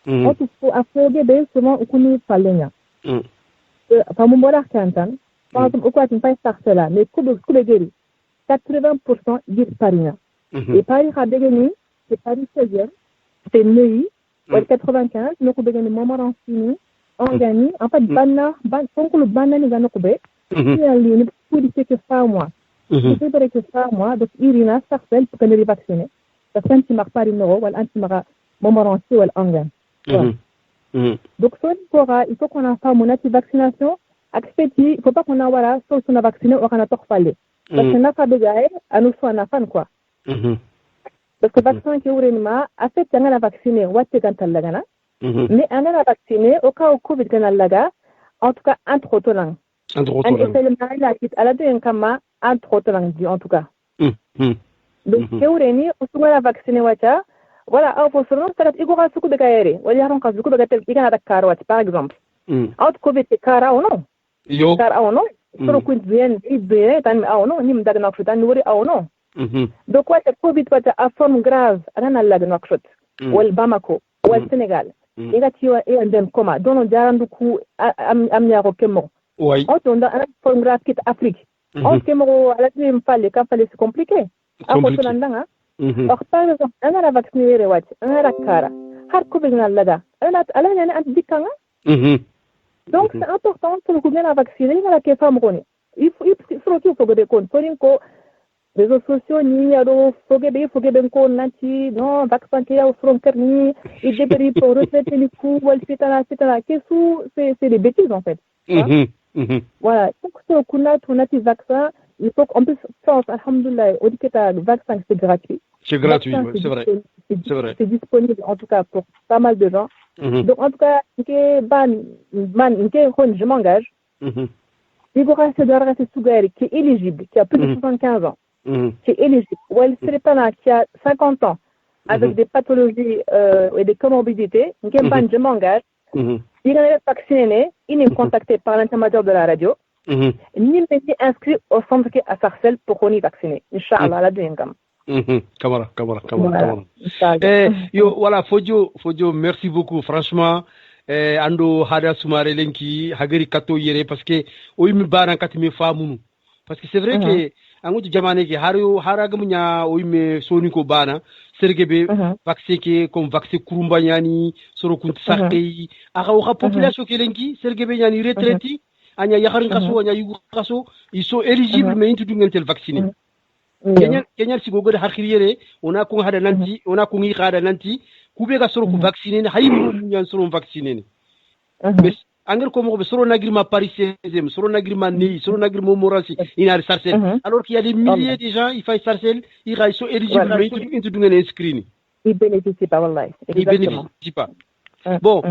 On peut affronter des souvent au kuni falenya. Enfin, mon bonheur cantan, par exemple, au quoi tu ne fais pas cela, mais coupe guéri, 80% disparaît. Et Paris a dégainé, c'est Paris 16e, c'est Neuilly, 95, nous avons dégainé Montmorency, on gagne, en fait, tant que le banane est à nos coubés, il y a une politique que ça, moi. C'est vrai que ça, moi, donc, Irina, Sarcelles, pour que nous les vacciner. Parce qu'un petit marque Paris Nord, ou un petit marque Montmorency, ou un donc, il faut qu'on a fait mon vaccination. Il ne faut pas qu'on a voilà, sauf qu'on a vacciné, on a tout fallu. Parce que n'a pas de gars, à nous soit un fan, quoi. Parce que le vaccin qui est ouvert, a fait qu'on a vacciné, ou est-ce qu'on a lagana. Mais on a vacciné, au cas où Covid qu'on a laga, en tout cas, un trop tôt lang. Un effet de marie, à la deuxième kama, un trop tôt lang, en tout cas. Donc, qui est ouvert, on a vacciné, voilà, au fond, ça va être suku de gaere. Ou alors, on suku de gaere, il y a des carottes, par exemple. Out Covid, c'est cara ou non? Yo. Cara ou non? Sur le coup de bien, ou non, ni me donne un chutan, ou non? Donc, quoi, c'est Covid, à forme grave, à la lag nakshot, ou le Bamako, ou le Sénégal. Il y a tu as un dem coma, dont on dirait du coup, amnia rokemo. Oui. On a une forme grave qui est Afrique. On se kemo, à la deuxième fois, les cas, c'est compliqué. À côté de l'andang, or, par exemple, on a vacciné les watch, on a la cara, har Covid na laga, on a la nana anti-dikanga. Donc, c'est important pour le gouvernement à vacciner, il y a la femme roni. Il faut que des comptes. Pour une co, réseaux sociaux, ni à l'eau, faut que des comptes, nanti, non, vaccin qui est au frontière, ni, il débrouille pour retraiter les coups, etc. C'est des bêtises, en fait. Voilà. Donc, ce qu'on a, un vaccin, il faut qu'on puisse faire, alhamdoulilah, on dit que le vaccin, c'est gratuit. C'est gratuit, c'est vrai. C'est disponible, en tout cas, pour pas mal de gens. Donc, en tout cas, je m'engage. Il va rester Sougari, qui est éligible, qui a plus de 75 ans, qui est éligible. Ou elle serait pas là, qui a 50 ans, avec des pathologies et des comorbidités, je m'engage. Il est vacciné, il est contacté par l'intermédiaire de la radio. Il est inscrit au centre à Sarcelles pour qu'on y vaccine. Inch'Allah, la deuxième gamme. Kamara. Yo, voilà, Fodio, merci beaucoup, franchement. Ando hada sumare lenki, hageri kato yere, parce que, oimi baran katime famunu. Parce que c'est vrai que, angotu jamane ki, haragamunya oime soniko bana, sergebe, vaccin ke, comme vaccin kurumba nyani, soro kunt sakei, aga population ke lenki, sergebe nyani retraiti, anya yakharin kaso, anya yugu kaso, ils sont éligibles, mais ils sont tel vacciné. Kenya si gogo de hakiriere ona ko hada nanti ona ko ngi hada nanti kube ga soro ko vacciner hay mo nyan soro vacciner mais angel ko mo be soro nagrima Paris 16e soro nagrima ni soro nagrima Morasi ina Sarcelles alors qu'il y a des milliers de gens il fait Sarcelles ils sont éligibles mais ils sont ngene inscrit ils bénéficient pas wallahi ils bénéficient pas bon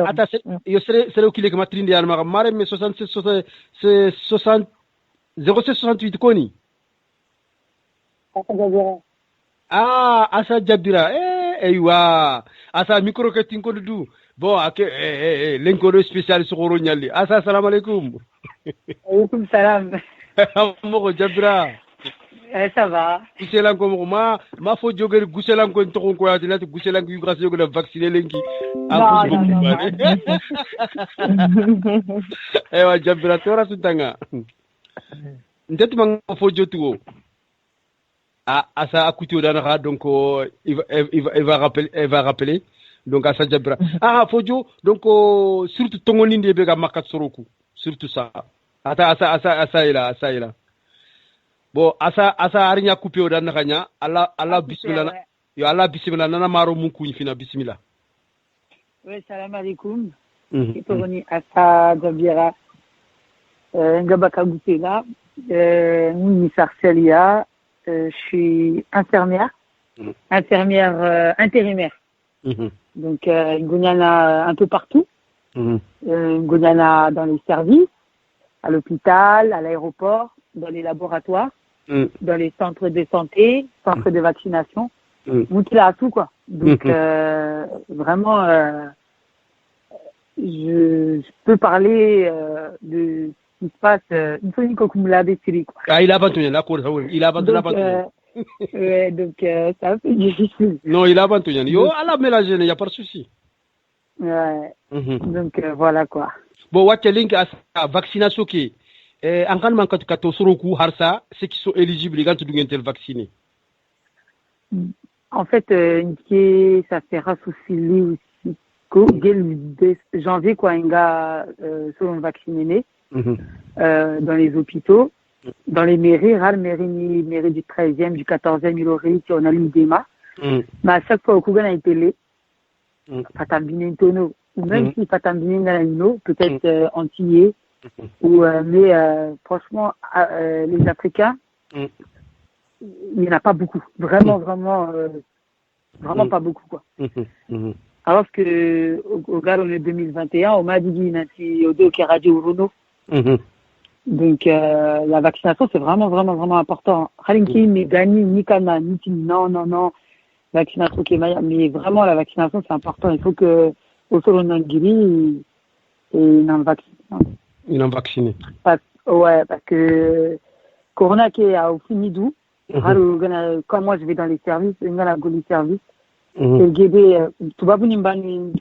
attends yo c'est au qu'il que matrinde ya mare mais 67 60 0768 koni Asa Jabira, eywa, asa micro que tinko du. Bon, l'encore spécial sur Ronyali. Asa, salam alaikum. Alaikum salam. Moko Jabira. Ça va. Gousselan ko ma fo joger gousselan ko to ko ya dinati gousselan ko yugra se yoga vacciner lenki. Eywa Jabira tora tutanga. Ntetu mang fo jotuo. Asa akuti odana donc elle va rappeler donc Asa Jabira Fodio donc surtout tongoni ndebe ga makat soroku surtout ça asa ila bon asa arinya coupé odana kanya Allah bismillah yo Allah bismillah nana maro munku fina bismillah oui salam alaikum Itoroni Asa Gabiera Ngabaka Goutela, Sarcelia, je suis infirmière intérimaire. Donc Ngoniana un peu partout. Ngoniana dans les services, à l'hôpital, à l'aéroport, dans les laboratoires, dans les centres de santé, centres de vaccination. Moutila à tout quoi. Donc vraiment je peux parler de ce qui se passe une fois que vous l'avez tiré quoi. Ah, il a abandonné la cour, il a abandonné donc c'est un peu difficile. Non, il a abandonné. Yo, à la mélange, il n'y a pas de souci. Ouais. Donc voilà quoi. Bon, what link à vaccination qui en quand man kato soroku harsa ceux qui sont éligibles quand tu dois vacciner. En fait, ça sera sous aussi janvier quoi un gars sont vaccinés dans les hôpitaux, dans les mairies, mairie du 13e, du 14e, il aurait si on a l'IDEMA. Mais à chaque fois au Kougan a été les Fatambine Tono ou même si Fatambine Nalino peut-être antillais ou mais franchement les Africains il n'y en a pas beaucoup, vraiment pas beaucoup quoi. Alors que au gars on est 2021 on m'a dit au deux qui radio Bruno. Donc la vaccination c'est vraiment important. Harinki ni gagné ni kana ni non vaccination qui est meilleure, mais vraiment la vaccination c'est important. Il faut que au sol on guéri et non vacciné. Parce que corona qui est au finidou. Quand moi je vais dans les services, il y a les services. C'est Gébé, tu vas venir me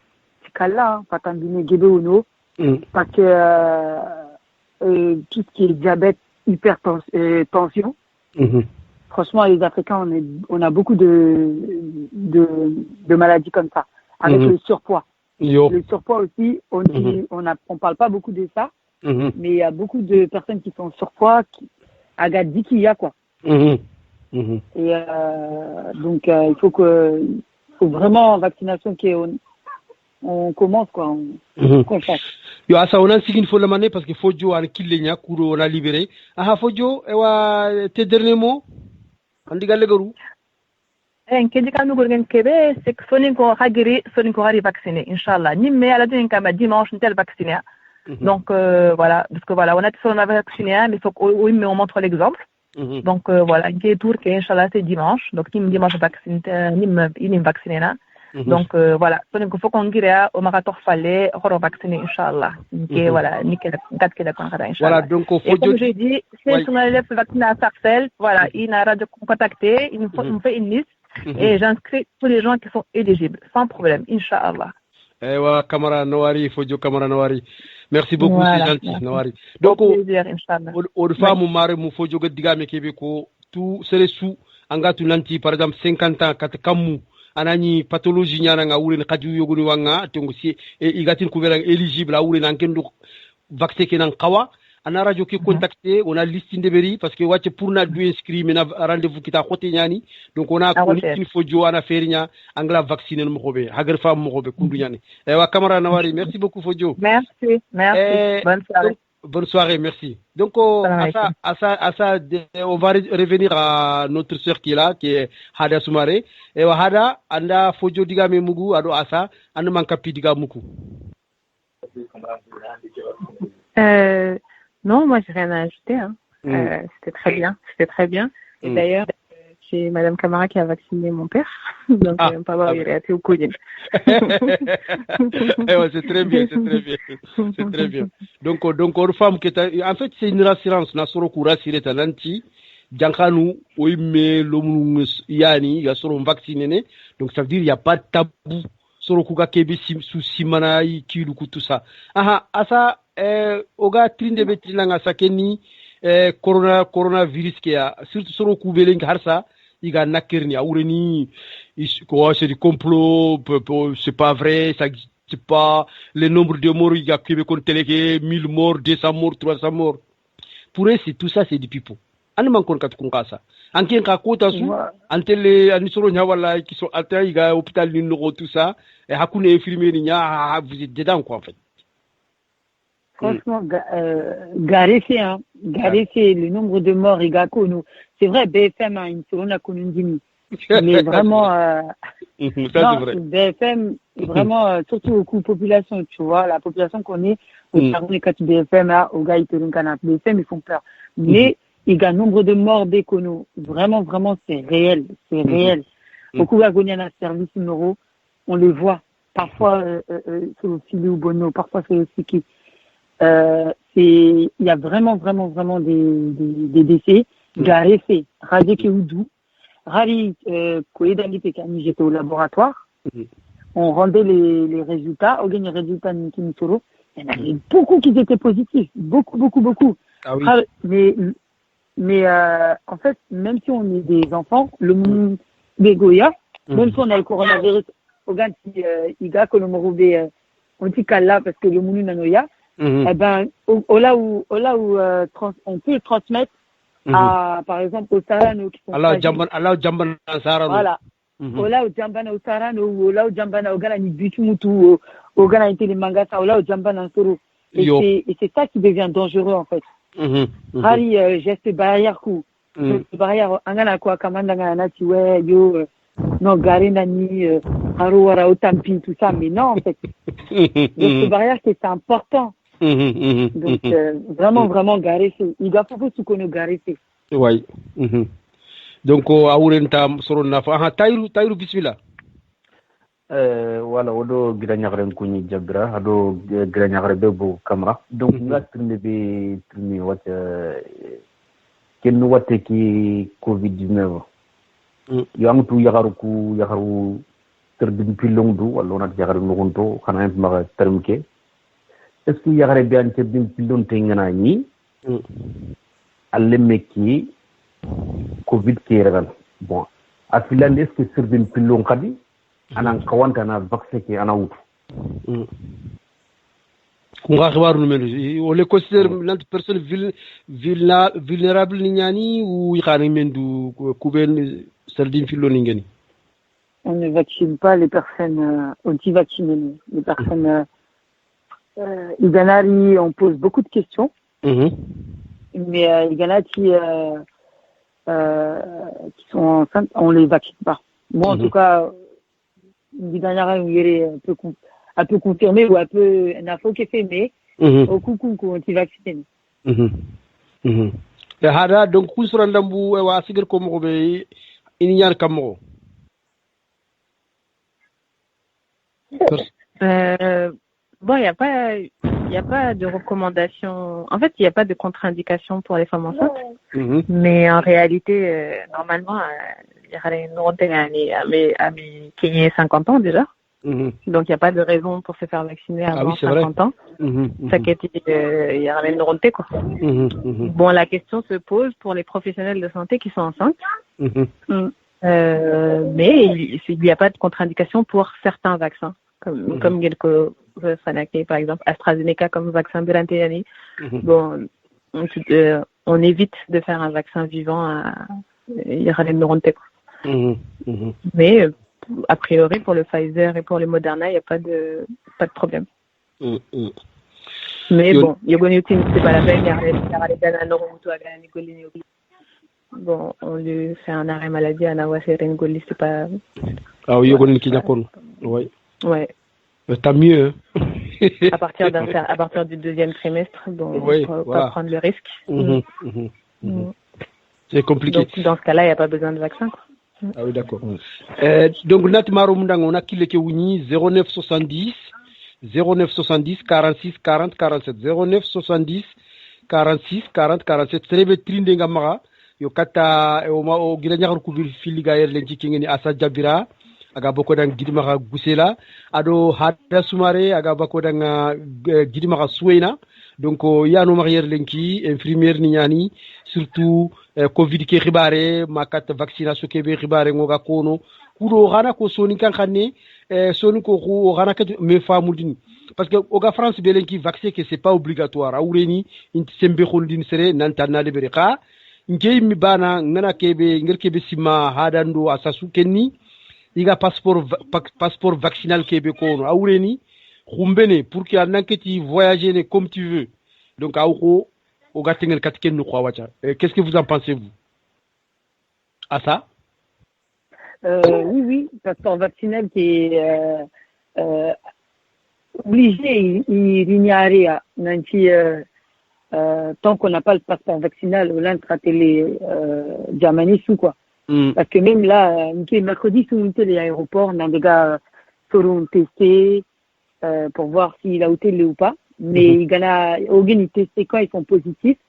kala, pas tant bien Gébé ou non, parce que tout ce qui est diabète, hypertension, franchement les Africains on a beaucoup de maladies comme ça, avec le surpoids. Le surpoids aussi, on parle pas beaucoup de ça, mais il y a beaucoup de personnes qui sont surpoids, à dit qu'il y a quoi. Et donc il faut vraiment vaccination on commence quoi, qu'on fasse. Yo asa on a sigin faut la mané parce que Fodjo an killenya kuro on a libéré. Aha Fodjo ewa tes derniers mots andi galle garu. Kendi kanu gorgen kebe c'est que sonin ko hagiri vacciné inchallah nimme ala din kama dimanche tel vacciné. Donc voilà parce que voilà on a vacciné mais faut on montre l'exemple. Donc voilà, qui tour que inchallah c'est dimanche. Donc dimanche vacciné nim vacciné là. Donc voilà, donc faut qu'on gira au marathon fallait vacciné inchallah. Et voilà, nickel 4 que d'accord inchallah. Voilà, donc faut comme je dis, c'est sur les vaccins à Sarcelles, voilà, il n'a pas de contacter, il me fait une liste et j'inscris tous les gens qui sont éligibles sans problème inchallah. Ewa Kamara Nawari, Fodjo Kamara Nawari. Merci beaucoup, voilà, c'est gentil, Nawari. Donc, au femme mare mu Fodjo gadiga me kebe ko tout c'est sous angatu nanti par exemple 50 ans kat kamu anani pathologie nyana nga wure kaju yogoni wanga tongo si igatin couvert éligible a wure nan kendo vaccin kenan kawa ana radio qui contacter on a liste ndeberi parce que wacce pour na du inscrit mais na rendez-vous kita khote nyani donc on a il faut jo ana ferinya angla vacciner mo khobe hagar fam mo khobe kundu nyani wa Kamara Nawari merci beaucoup Fodjo merci bonne soirée. Bonne soirée, merci. Donc, on va revenir à notre sœur qui est là, qui est Hada Soumaré. Et Hada, anda Fodjo diga me mugu, ado asa, anda mankapi diga muku. Non, moi j'ai rien à ajouter. Hein. C'était très bien. Et d'ailleurs, c'est Madame Kamara qui a vacciné mon père. Donc, pas voir, il a été au couille. C'est très bien. Donc, une femme qui est, en fait, c'est une rassurance. Nasoro kura sire talanti. Jankanu, oime, l'homme, yani, yasoro vacciné. Donc, ça veut dire, il n'y a pas de tabou. Soro kuka kebe sous simana, kilu, tout ça. Aha, asa, oga trinde betilanga sakeni, coronavirus qui a, surtout soro kubeling harsa, iga nakirni aureni quoi c'est du complot c'est pas vrai ça c'est pas le nombre de morts il y a que kon télé 1000 morts 200 morts 300 morts pour eux c'est tout ça c'est du pipeau an man kon kat kun kasa an ken ka kota su an télé an soro nya wala qui sont atteint iga hôpital ni no tout ça et hakune infirmier ni nya vous êtes dedans quoi en fait franchement, Garé c'est le nombre de morts, il c'est vrai, BFM, hein, une seconde à Konundini. Mais vraiment, non, BFM, vraiment, surtout au coup population, tu vois, la population qu'on est, au Cameroun, les 4 BFM, au gars, BFM, ils font peur. Mais, il y a un nombre de morts d'éconos. Vraiment, vraiment, c'est réel. C'est réel. Beaucoup d'agonies à service numéro, on les voit. Parfois, c'est aussi Léo Bono, parfois c'est aussi qui. Il y a vraiment, vraiment, vraiment des décès. Garé fait. Radé Keoudou. Rari, Koedali Pekani, j'étais au laboratoire. On rendait les résultats. On gagne les résultats de Kimitoro. Il y en avait beaucoup qui étaient positifs. Beaucoup, beaucoup, beaucoup. Ah oui. Mais en fait, même si on est des enfants, le monde des Goya, même si on a le coronavirus, au gars qui il a que le morobé, on dit qu'à là parce que le monde nanoya, eh ben, là où on peut le transmettre à, par exemple, au Sarano qui sont Allah Jamban Sarano. Voilà. Là où Jambana au Sarano, ou là où Jambana au gars ni Bitumutu, au gars ni les mangas, ou là où Jambana Soro. Et c'est ça qui devient dangereux en fait. Rari geste barrière coup. Barrière angana quoi kamanda ngana tiwe yo non garé nani haro wara otampi tout ça mais non en fait. Geste barrière c'est important. Donc vraiment vraiment garé c'est il doit faut se connaître garé c'est. Oui. Donc awurenta soro nafa ha tayru bismillah. Voilà, odo gira nyagren kunyi jabra, ado gira nyagre bebo kamera. Donc nga trimi wat kenno watte ki COVID-19. Yo am tu yagaru terdin pilongdu wala onat yagaru nogonto xana en ma termke. Est-ce que yagare bian terdin pilon tengana ni? Alleme ki COVID ki regal. Bon, a Finlande est-ce que terdin pilon kadi? Anan kawanta na vaccin ki ana wutu kunga xabaru numero on les considère l'ante personne vulnérable ni ñani ou xana mendu kuben sardine filo ni ngeni. On ne vaccine pas les personnes anti-vaccinées. Les personnes Iganari, on pose beaucoup de questions. Mais Iganari qui sont enceintes, on les vaccine pas. Moi en tout cas Guidanara un peu confirmé ou un peu un info qui est fait mais au coucou anti-vacciné. Hada donc kusura ndambu wa sigir ko mo be ini ñaan kammo. Bon, il y a pas de recommandation. En fait, il n'y a pas de contre-indication pour les femmes enceintes. Mais en réalité, normalement, il y a une trentaine à mes 50 ans déjà. Donc, il n'y a pas de raison pour se faire vacciner avant 50 ans. Ça qui il y a une trentaine, quoi. Bon, la question se pose pour les professionnels de santé qui sont enceintes. Mais il n'y a pas de contre-indication pour certains vaccins. Comme quelques par exemple AstraZeneca comme vaccin Birantéani. Bon, on évite de faire un vaccin vivant il y aura les neurontés. Mais a priori pour le Pfizer et pour le Moderna, il n'y a pas de problème. Mais bon, Yogoniotin, c'est pas la peine, bon, on lui fait un arrêt maladie à Nawasserengoli, c'est pas. Ah oui, Yogonin qui d'accord. Oui. Ouais. Tant mieux. à partir du deuxième trimestre, bon, oui, faut pas prendre le risque. C'est compliqué. Donc, dans ce cas-là, il n'y a pas besoin de vaccin, quoi. Ah oui, d'accord. Donc, Natmaro Mundang, on a qui le Keouni 09 70 46 40 47. 09 70 46 40 47. Trebe Trindenga Mara, Yokata, o Gilanyar Kubil Filigayer Lenchi Kingeni Asa Jabira. Aga boko dang gidimaka gusela ado hada sumare aga boko dang gidimaka suena donc yano marier lenki infirmière ni nyani surtout covid ke khibare makat vaccination ke be khibare ngoga kono kudo gana ko soni kan xane soni ko gana ka me famudin parce que oga France be lenki vaccin que c'est pas obligatoire awreni inti sembe khondin sere nanta na de bereka ngey mi bana ngana kebe ngel kebe sima hadando asasu kenni iga passeport vaccinal kebe kono awreni Rumbene, pour qu'il y en ait qui voyager comme tu veux. Donc, qu'est-ce que vous en pensez, vous? À ça? Oui, passeport vaccinal qui est obligé, il n'y a rien. Tant qu'on n'a pas le passeport vaccinal, on a les Germanie sous quoi. Parce que même là, mercredi, sous les aéroports, on a des gars seront testés pour voir s'il a été ou pas. Mais il y a aucun testé quand ils sont positifs.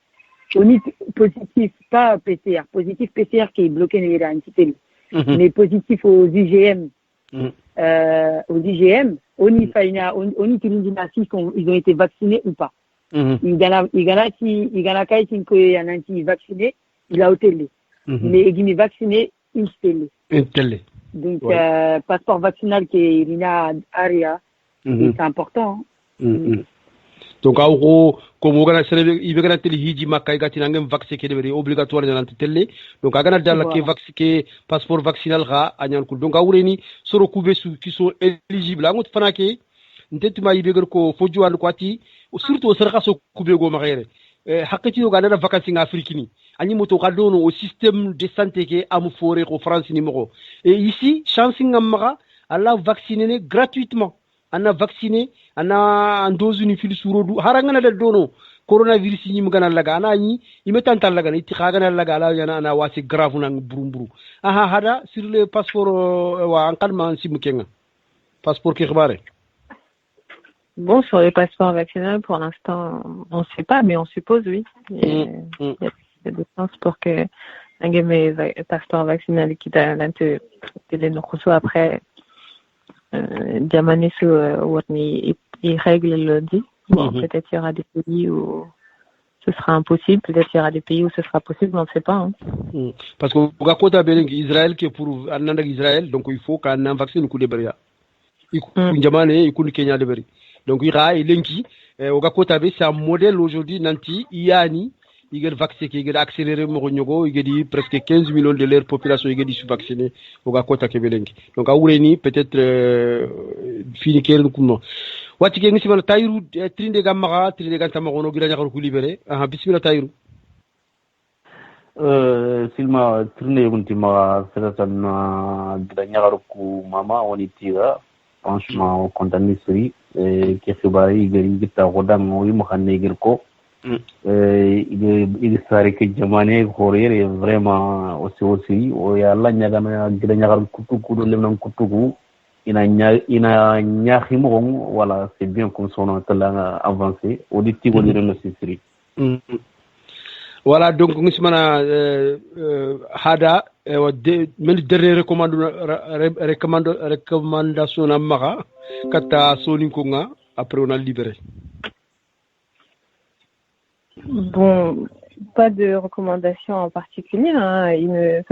On est positif, pas PCR. Positif PCR qui est bloqué dans les entités. Mais positif aux IgM. Aux IgM, on y ils ont été vaccinés ou pas. Il y en a qui ont été vaccinés, il a été. Mais il est vacciné, il est. Donc, passeport vaccinal qui est l'INA ARIA, c'est important. Donc, comme on a il veut que les vaccin qui est obligatoire dans l'antenne. Donc, à vaccin passeport vaccinal à Nyankul. Donc, à Oureni, sur le qui sont éligibles. À notre fanake, n'tema ibeger ko fojo an kwati surtout au sarka so kubego magere hakati yo gana vacances en Afrique ni ani moto kadono au système de santé qui am foré ko France ni moko et ici chance ngamara alla vacciner gratuitement ana vacciné ana dose ni fil surodu haranga na dono coronavirus ni mugana laga ana ni imetanta laga ni tikhaga laga la yana ana wasi grave na burumburu aha hada sur le passeport wa ankalma simukenga passeport ki khbare. Bon, sur les passeports vaccinaux, pour l'instant, on ne sait pas, mais on suppose, oui. Il y a des chances pour que un passeport vaccinal qui t'a l'inté les reçoit après Diamanis ou il règle le dit. Bon, peut-être il y aura des pays où ce sera impossible, peut-être il y aura des pays où ce sera possible, on ne sait pas. Hein. Parce que Israël qui est pour Israël, donc il faut qu'un vaccin coup de barrière. Il faut Kenya de barrière. Donc, il y a l'enki, c'est un modèle aujourd'hui, nanti, iani, il y a le vaccin qui est accéléré, il y a presque 15 millions de leur population, il y a des sous-vaccinés, au Gakota Kebelenki. Donc, à Oureni, peut-être, fini qu'il y a le coup. Wati kengi si mal Taïrou, trinde gamara, trinde gantamarono, gilanya karuku libéré. Ah, bismillah Taïrou. Silma, trinde guntima, c'est-à-dire, gilanya karuku mama, on y tira. Franchement, content de série qui xibari il ta rodam moy mo xane gel ko il sare que jamane khorere vraiment aussi o ya la nyaga na gida nyagar kutu kudu lemnan kutu ina nyaxi mo voilà c'est bien comme son tala avancé au dit tigo dire no série. Voilà, donc ngismana hada men dernier recommandation na mara kata soninkonga après on a libéré. Bon, pas de recommandation en particulier, hein. Ils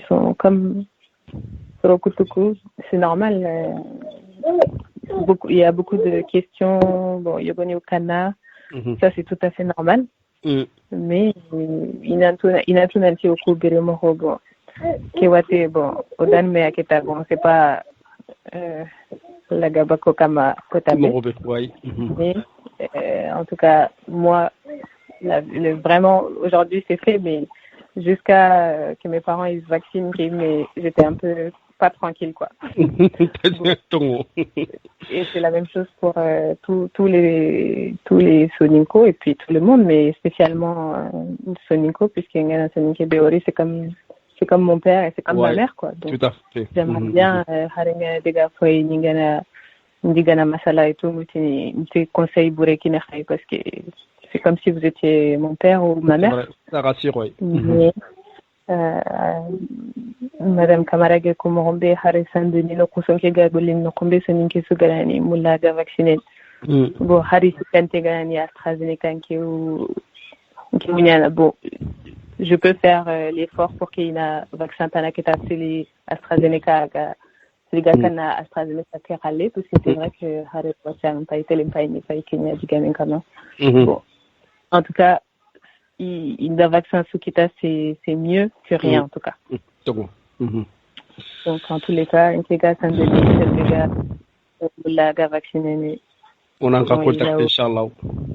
sont comme Rokutuku, c'est normal. Il y a beaucoup de questions, bon, Yogoni Okana, ça c'est tout à fait normal. Mais inatunanti okubiri mohobo kewate bon odanme aketa bon c'est pas la gabako kama kotabe mais en tout cas moi vraiment aujourd'hui c'est fait mais jusqu'à que mes parents ils se vaccinent mais j'étais un peu pas tranquille quoi. Et c'est la même chose pour tous les Soninko et puis tout le monde, mais spécialement Soninko puisqu'il y a un Soninko Beori, c'est comme mon père et c'est comme ma mère quoi. Donc tout à fait. J'aimerais bien harenga dega foi ndigana masala et tout muti conseil boureki nekhai parce que c'est comme si vous étiez mon père ou ma mère. Ça rassure oui. Madame Kamarage Komorombe Harisan de Nino Kusonke Gagolin Nokombe Soninke Sugarani Moulaga vacciné. Bon, Haris Kantegani AstraZeneca ou bon, je peux faire l'effort pour qu'il y ait un vaccin Tanaketa sur AstraZeneca, sur les gars AstraZeneca qui râlent, parce que c'est vrai que Haris Wachan pas été l'empire pas Kenya du gamin comme bon, en tout cas. Un vaccin Sukita, c'est mieux que rien en tout cas. Donc en tous les cas, Intega Sandeli, la vacciné. On a encore contact, Inch'Allah.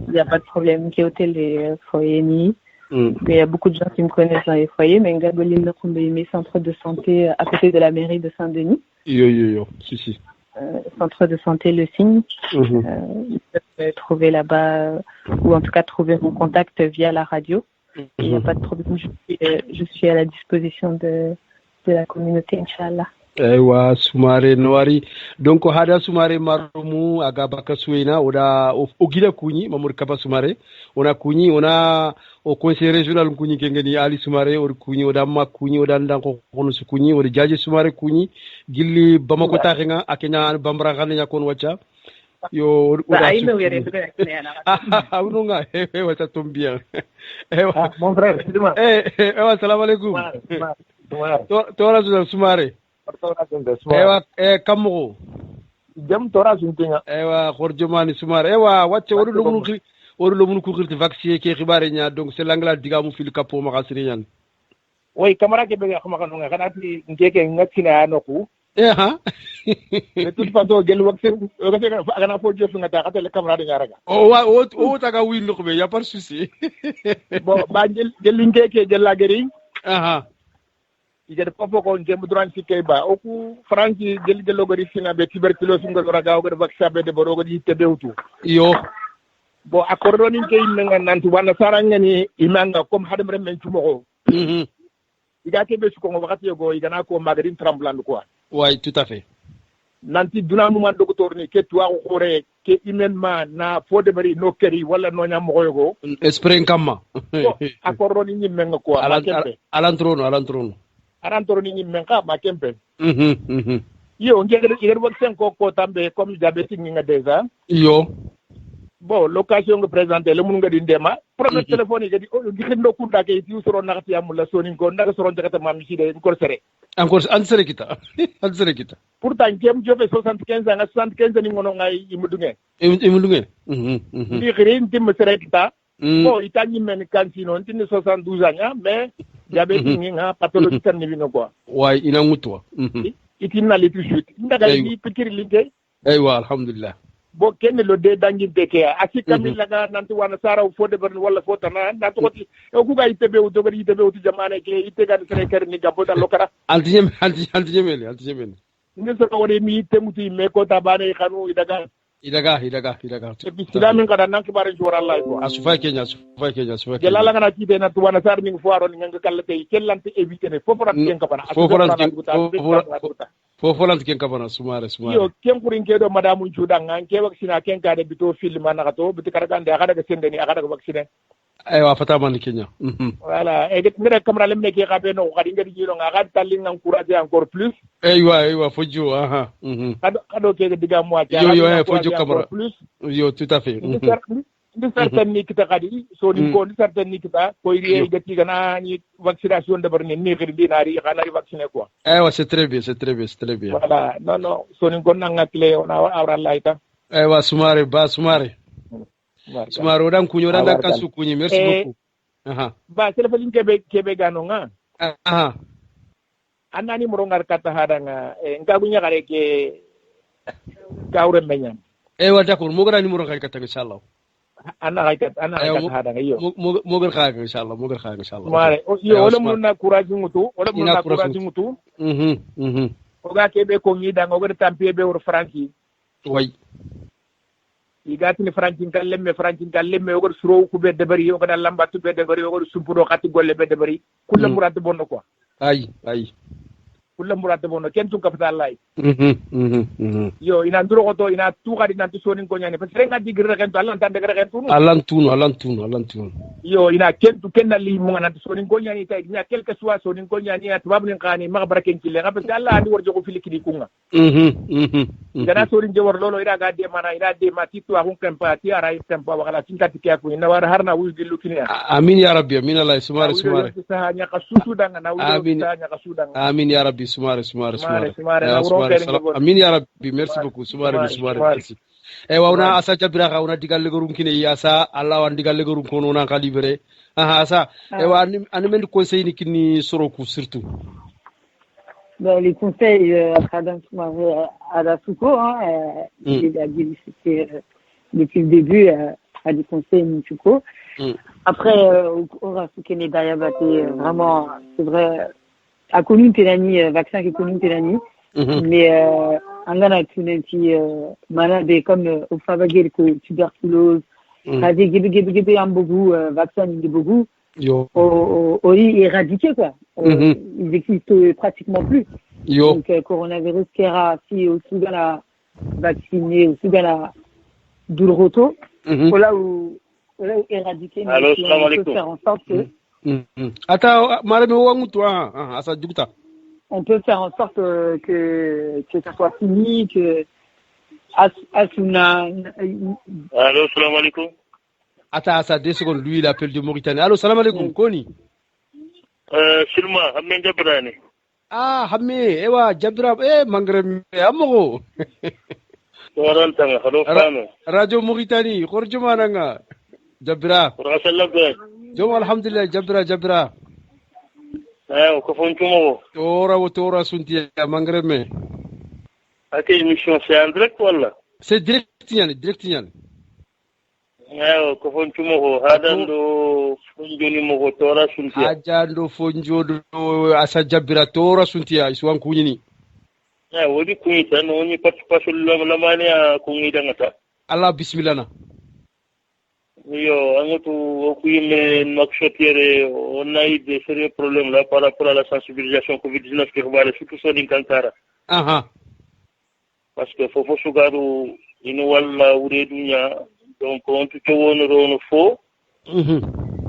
Il n'y a pas de problème. Qui hôtel les foyers ni. Il y a beaucoup de gens qui me connaissent dans les foyers, mais Ngaboli mes centres de santé à côté de la mairie de Saint-Denis. Si. Centre de santé Le Cygne. Ils peuvent trouver là-bas, ou en tout cas trouver mon contact via la radio. Il n'y a pas de problème. Je suis à la disposition de la communauté, Inch'Allah. Ewa Sumare Noari. Donc hada Sumare marumu agabaka suina oda ogida kunyi mamur kaba Sumare ona kunyi ona o conseil régional kunyi kengeni Ali Sumare or kunyi oda ma kunyi oda ndanko kono su kunyi oda jaji Sumare kunyi gilli Bamako taxinga akenya bambara xane kon wacha yo oda ay me wéré to na ununga ewa ça tombe bien ewa mon frère dis-moi ewa salam alaykum tora Sumare ewa kamugo jam tora suntinga ewa khorjomani sumar ewa wacce wodu lomunu ko xirti vacciner ke xibare nya donc c'est l'angla digamu fil capo ma xasri ñan way camara ke be xama xanu nga xanati ngeke ngatina noku ha de toute façon gel vaccin agana fo jof nga ta xatale camara de ñaraga o taga wi ndok be ya pas souci bon ba gel ngeke gel la geri igede fofo ko ngem duran ci ba oku franci gel logori fina be tuberculose ngol raga o vaccin be de borogo di tebewtu yo bo accordo ni kay nga nanti wana saranga ni imanga comme hadam rem men tumo iga kebe su ko wakati go igana ko magarin tremblant quoi ouais tout à fait nanti duna mu man docteur ni ke tuwa ko xore ke immenma na fode bari no keri wala no nyam ko yogo esprit kamma accordo ni menga quoi alantrono arantoro ni menka ma kempe yo ngere vaccin ko tambe comme diabétique nga déjà yo bon l'occasion nga présenter le mun nga di ndema premier téléphone yi di xindo kunda ke ti soro nakati amula soni ko ndaga soro jakata mam ci de encore sere kita pourtant kem jofe 75 ans 75 ni ngono ngay imudunge di xirin tim sere kita bon itani men kansino tin 72 ans mais diabétique nga pathologie tan ni bino quoi way ina ngutwa itina le tout suite ndaga ni pikir linke aywa alhamdulillah bo kenn lo de dangi beke asi kamil laga nanti wana sara fo de ber wala fo tana na to ti o ku ga itebe o dogari itebe o jamane ke itega de sere ker ni gambo da lokara antiyem ni so ko re mi temuti me ko tabane khanu idaga silamin kada nan kibarin jor Allah ko asufa kenya gela la ngana tibe na tuwana sar ni fo aron nga kallate kellante éviter ne fofo rat ken kabana fofo lant ken kabana sumare yo ken kurin kedo madamu juda nga ke vaccina ken kada bito film na to bit karagande akada ga sendeni akada ga vaccine aywa fata man kenya voilà et ngere kamra lemne ke xabe no xadi ngari jiro nga xad talin nga encourager encore plus aywa fojo kado ke diga mo yo fojo kamra yo tout à fait ndi certain ni kita xadi so ni ko ndi certain ni kita ko iri gati gana ni vaccination de barni ni xiri dinari xana vacciner quoi aywa c'est très bien voilà non so ni ko nanga clé on awra laita aywa sumare Sumaro dan kunyo dan kasu kunyi merci beaucoup. Ba telefon kebe gano nga. Anani morongar kata hadanga ngagunya kare ke kaure menya. Wada ko mo gara ni morongar kata inshallah. Ana kata hadanga yo. Mo gar khaga inshallah. Mare yo wala mo na courage ngutu, Oga kebe ko ngi danga oga tampi be wor franki. Oui. igatini francin kallemme ogor suro ku be debari ogor lambatu be debari ogor sumpudo khati golle be debari kulle murade bonno quoi ay kulle murade bonno ken tun kapita allah yo ina nduro ko to ina tu khadi nan tu sonin ko nyane parce que ngadi gir reken to allah tan de reken tunu alan tunu yo ina ken tu ken li mo ngana sonin ko nyani tay nya quelque soit sonin ko nyani at babni khani ma baraken ci le parce que allah andi warjo ko filikidi kunga gana sorin je war lolo ira ga de mana ira de mati to akun kempa ti ara kempa wala tinkati ke ko ina war harna wu gilu kini amin ya rabbi amin allah sumare nya kasusu danga na wu nya kasudanga amin ya rabbi sumare amin ya rabbi merci beaucoup sumare merci wawna asa jabira ga wona digal legorum kine yasa allah wan digal legorum ko non ka libéré asa ani men conseil ni kini soroku surtout les conseils à la Souko, il a félicité depuis le début à des conseils Mouchouko. Après, Orasuke Nedayabate, vraiment, c'est vrai, a connu une Télanie, vaccin qui a connu une Télanie, mais Angana Tunenti, malade comme au Fabagel, tuberculose, Radé Gébé Ambogu, vaccin Ndebogu, Ori éradiqué, quoi. Ils n'existent pratiquement plus. Donc, coronavirus, Kera, si aussi bien la vacciné, aussi bien la Dulroto, voilà où éradiquer, mais on peut faire en sorte que. On peut faire en sorte que ça soit fini, que Asuna. Allô, salam alaikum. Attends, 2 secondes, lui il appelle de Mauritanie. Allô, salam alaikum, Koni. Silma, Hamme Jabrani. Ah, Hamme, ewa, Jabra, Mangrem, Amogo. Radio Mauritanie, Khorjumananga. Jabra. Jom alhamdulillah, Jabra. Ko fontumo. Tora sunti Mangrem. Ake émission c'est en direct wala? C'est direct yan. Ko fontumo ko hadando fonjoni mo ko tora sunti. Ajando fonjodo asa Jabra tora sunti iswan kunyini. Wodi kunyi tan woni participation lamane kunyi dangata. Allah bismillah. Yo, angotu okuyime makshotire on a eu des sérieux problèmes là par rapport à la sensibilisation Covid-19 qui va surtout sur l'Inkantara. Parce que faut sugaru inu walla wuredunya donc on tout won rono fo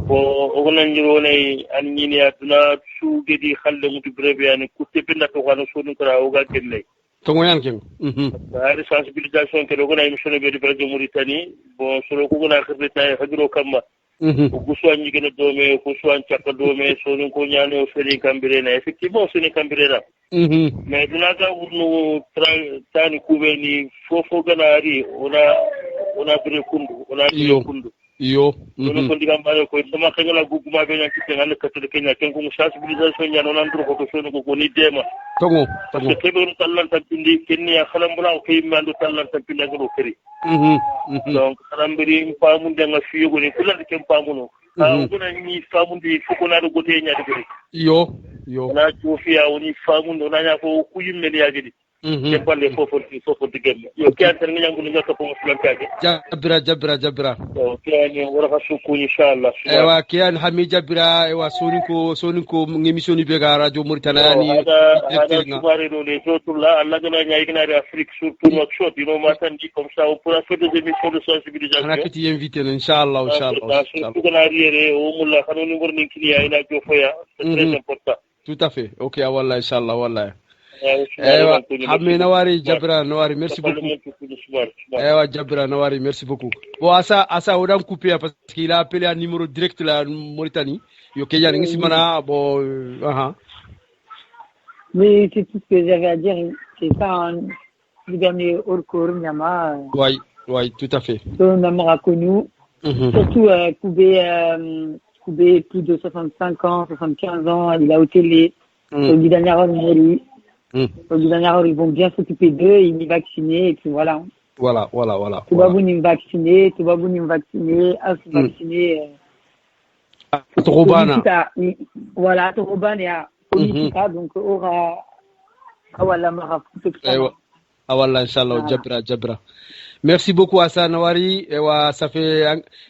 ko ogonanjirone annini aduna sugedi khalle mutu brebe ani kutte pinda to wano sonu kara oga kenne tongo yanken la sensibilisation que l'on a émission de Mauritanie bon sur le coup on a créé hagro kama ko soñi gene dome ko soñi chaka dome sonu ko nyane o feri kambirena effectivement sonu kambirena mais dina ga urno tani kubeni fofo ganari ona bre kundu yo ko digam bare ko sama kanyala guguma be nyanti ngane katul kenya ken ko sensibilisation nyano nan dro ko sonu ko ni dema tongo kebe tallan tapindi kenni ya khalambula ko yimando tallan tapindi ngoro keri donc khalambiri pamu denga fiyo ni kula de pamuno ngona ni famu di fukona do gote nyaade gori yo na jofia woni famu do na nya ko kuyimme ni yagidi ke palle fofo digemme yo kyantar ngi nyangu ni ngaka ko flankaje jabra to kyani wara fasuku inshallah ewa kyan hami jabra ewa soniko ngemission ni be ga radio Mauritanie ada subare do le totulla alla gana nyaay gina Afrique surtout notre shot dino matandi comme ça on pourra faire des émissions de sensibilisation ana kiti invité inshallah surtout gana riere o mulla kanoni ngorni kini ya ina jofoya c'est très important tout à fait OK wallahi inshallah wallahi ewa hamme nawari Jabra nawari merci beaucoup ewa Jabra nawari merci beaucoup bon asa odan couper parce qu'il a appelé un numéro direct la Mauritanie yo ke yani ngi simana bon mais c'est tout ce que j'avais à dire, c'est ça le dernier Orkour Nyama oui tout à fait on a connu surtout Koubé plus de 65 ans 75 ans il a ôté les Guidanaro Mori ils vont bien s'occuper d'eux, ils vont vacciner et puis voilà. Voilà. Tout va vous vacciner, à vacciner. Torobana. Voilà, Torobana et politika donc aura awala mara awala inshallah Jabra. Merci beaucoup Hassan Nawari ewa ça fait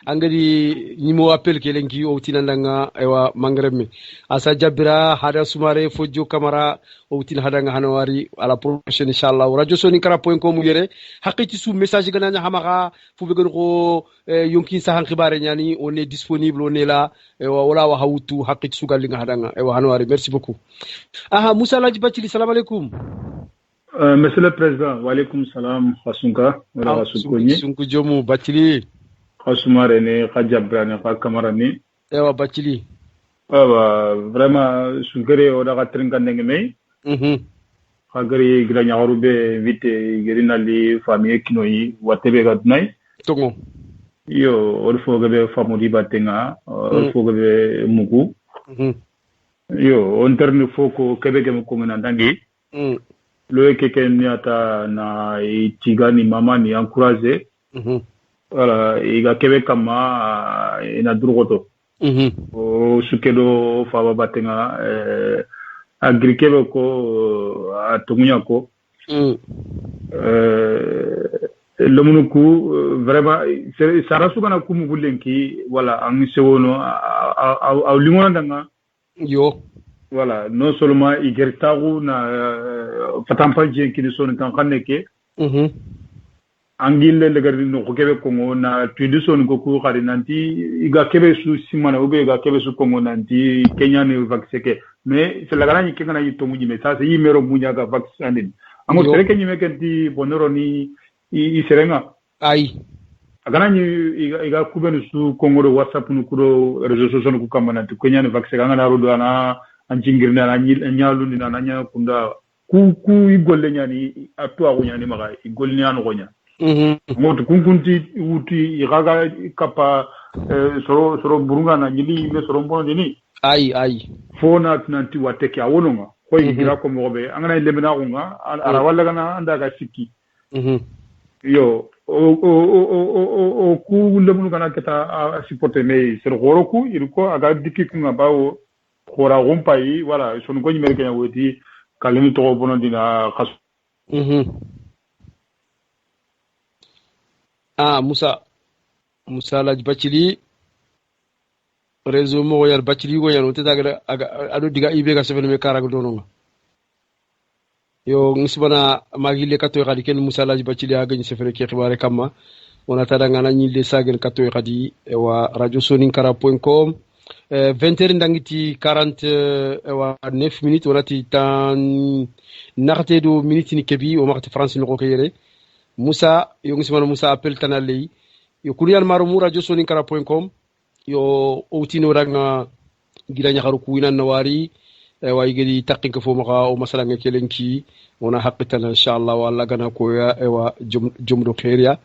angadi nimo appel kelenki o tinandanga ewa mangremme asa Jabra hada sumare fojo kamara o tin hadanga hanawari à la prochaine inshallah radio soninkrah.com yere hakiti sous message gananya hamaka fu be ko yonki sa han khibare nyani on est disponible on est là ewa wala wa hawtu hakiti su galinga hadanga ewa hanawari merci beaucoup Moussa Ladji Bathily salam alaikum. Monsieur le Président, wa alaikum salam, Khasunka, wala Khasukoni. Sunku Jomu Bathily. Khasumare ne, Khajabrane, Khakamara Ewa Bathily. Vraiment, Sugere oda katringa ndengeme. Khagari granya harube vite gerina li famille kinoi watebe gadnai. Tongo. Yo, orfo gabe famudi batenga, orfo gabe mugu. Yo, on terne foko kebeke mukungana ndangi. lo ke ken ata na tiga ni mama ni encourager voilà iga kebe kama ina drogoto o sukedo fa batenga agrikebe ko atumunya ko lemunuku vraiment sara sugana kumu gulenki voilà ang sewono a limona danga yo voilà non seulement igertagu na fatampa jenkini son kan kaneke angille le gardi no kebe kongo na tudu son ko ku khari nanti iga kebe su simana ube iga kebe su kongo nanti kenya ne vaccine mais c'est la grande qui kana yito mujime ça c'est yimero munya ga vaccine amo tere kenyi mekenti bonoro ni i serenga ai agana ni iga kubenu su kongo do whatsapp nu kuro réseaux sociaux ku kamana to kenya ne vaccine ngana rodo ana anjingirna na nyalu ni na nya kunda ku igolle nyani atwa ko nyani maga igolle nyano ko nya moto kunkunti uti iraga kapa soro burunga na nyili me soro mbono ni ai fona nanti wateke awononga ko igira ko mobe angana lemena kunga ara walla kana anda ga sikki yo o ku lemunu kana keta supporter me sero goroku irko aga dikki kunga bawo khora gompai wala sonu ko nyimere kenya woti kalemi to bono dina khas Musa laj bacili réseau mo yar bacili go yano te taga ado diga ibe ga sefel me karago dononga yo ngisbana magile kato khadi ken Musa laj bacili aga ni sefel ke xibare kamma wona tadanga na ñilde sagen kato khadi wa radio soninkara.com 20h ndangiti 49 minutes wonati tan naxte do minute ni kebi o maxti france no ko kayere Musa yo ngismana Musa appel tanalei yo kuriyal maro mu radio soninkara.com yo outino ranga gida nyaxaru kuinan nawari wa yigedi taqqinka fo maxa o masala nga kelenki wona haqqitana inshallah walla gana ko ya wa jumdo khairia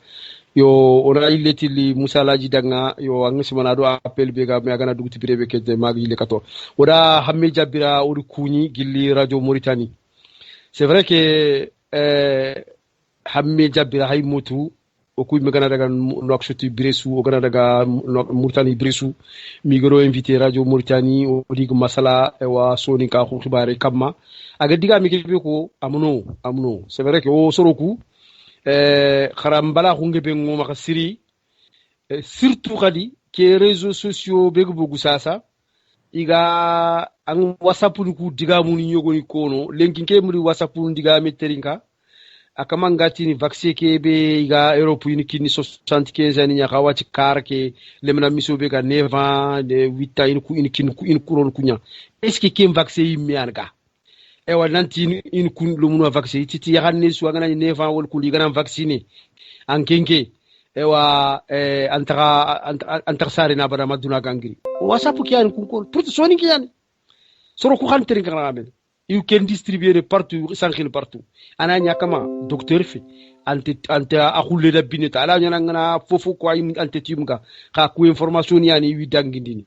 yo ona ileti li Musa laji danga yo ngismana do appel be ga me gana duguti birebe ke de magi le kato oda hamme jabira o kuni gilli radio Mauritanie c'est vrai que hamme jabira hay mutu o kuy me gana daga Nouakchott Bressu o gana daga Mauritanie Bressu mi goro invité radio Mauritanie o dig masala wa soni ka ko xibare kamma aga diga mi ke ko amuno c'est vrai que o soroku kharam bala ko ngebe ngoma ka siri surtout kadi ke réseaux sociaux be go sasa iga an whatsapp ku diga mun nyogoni kono lenkin ke muri whatsapp diga meterinka akama ngati ni vaccine ke be iga Europe ni kini 75 ani nya kawati karke lemna miso be ga 9 ans de 8 ans ku in kuron kunya est-ce que kem vaccine yimmi anga e wa nanti in kun lu mun vaccine titi ya hanne su ngana 9 ans wol ku li gana vacciner an kenke e wa antara sare na bada maduna gangiri whatsapp kiyan kun ko pour soni kiyan soro ku xanteri ngana amen you can distribuer partout sankhil partout ana nyakama docteur fi ante akhulle da bineta ala nyana ngana fofu ko ay ante timga ka ku information yani wi dangindini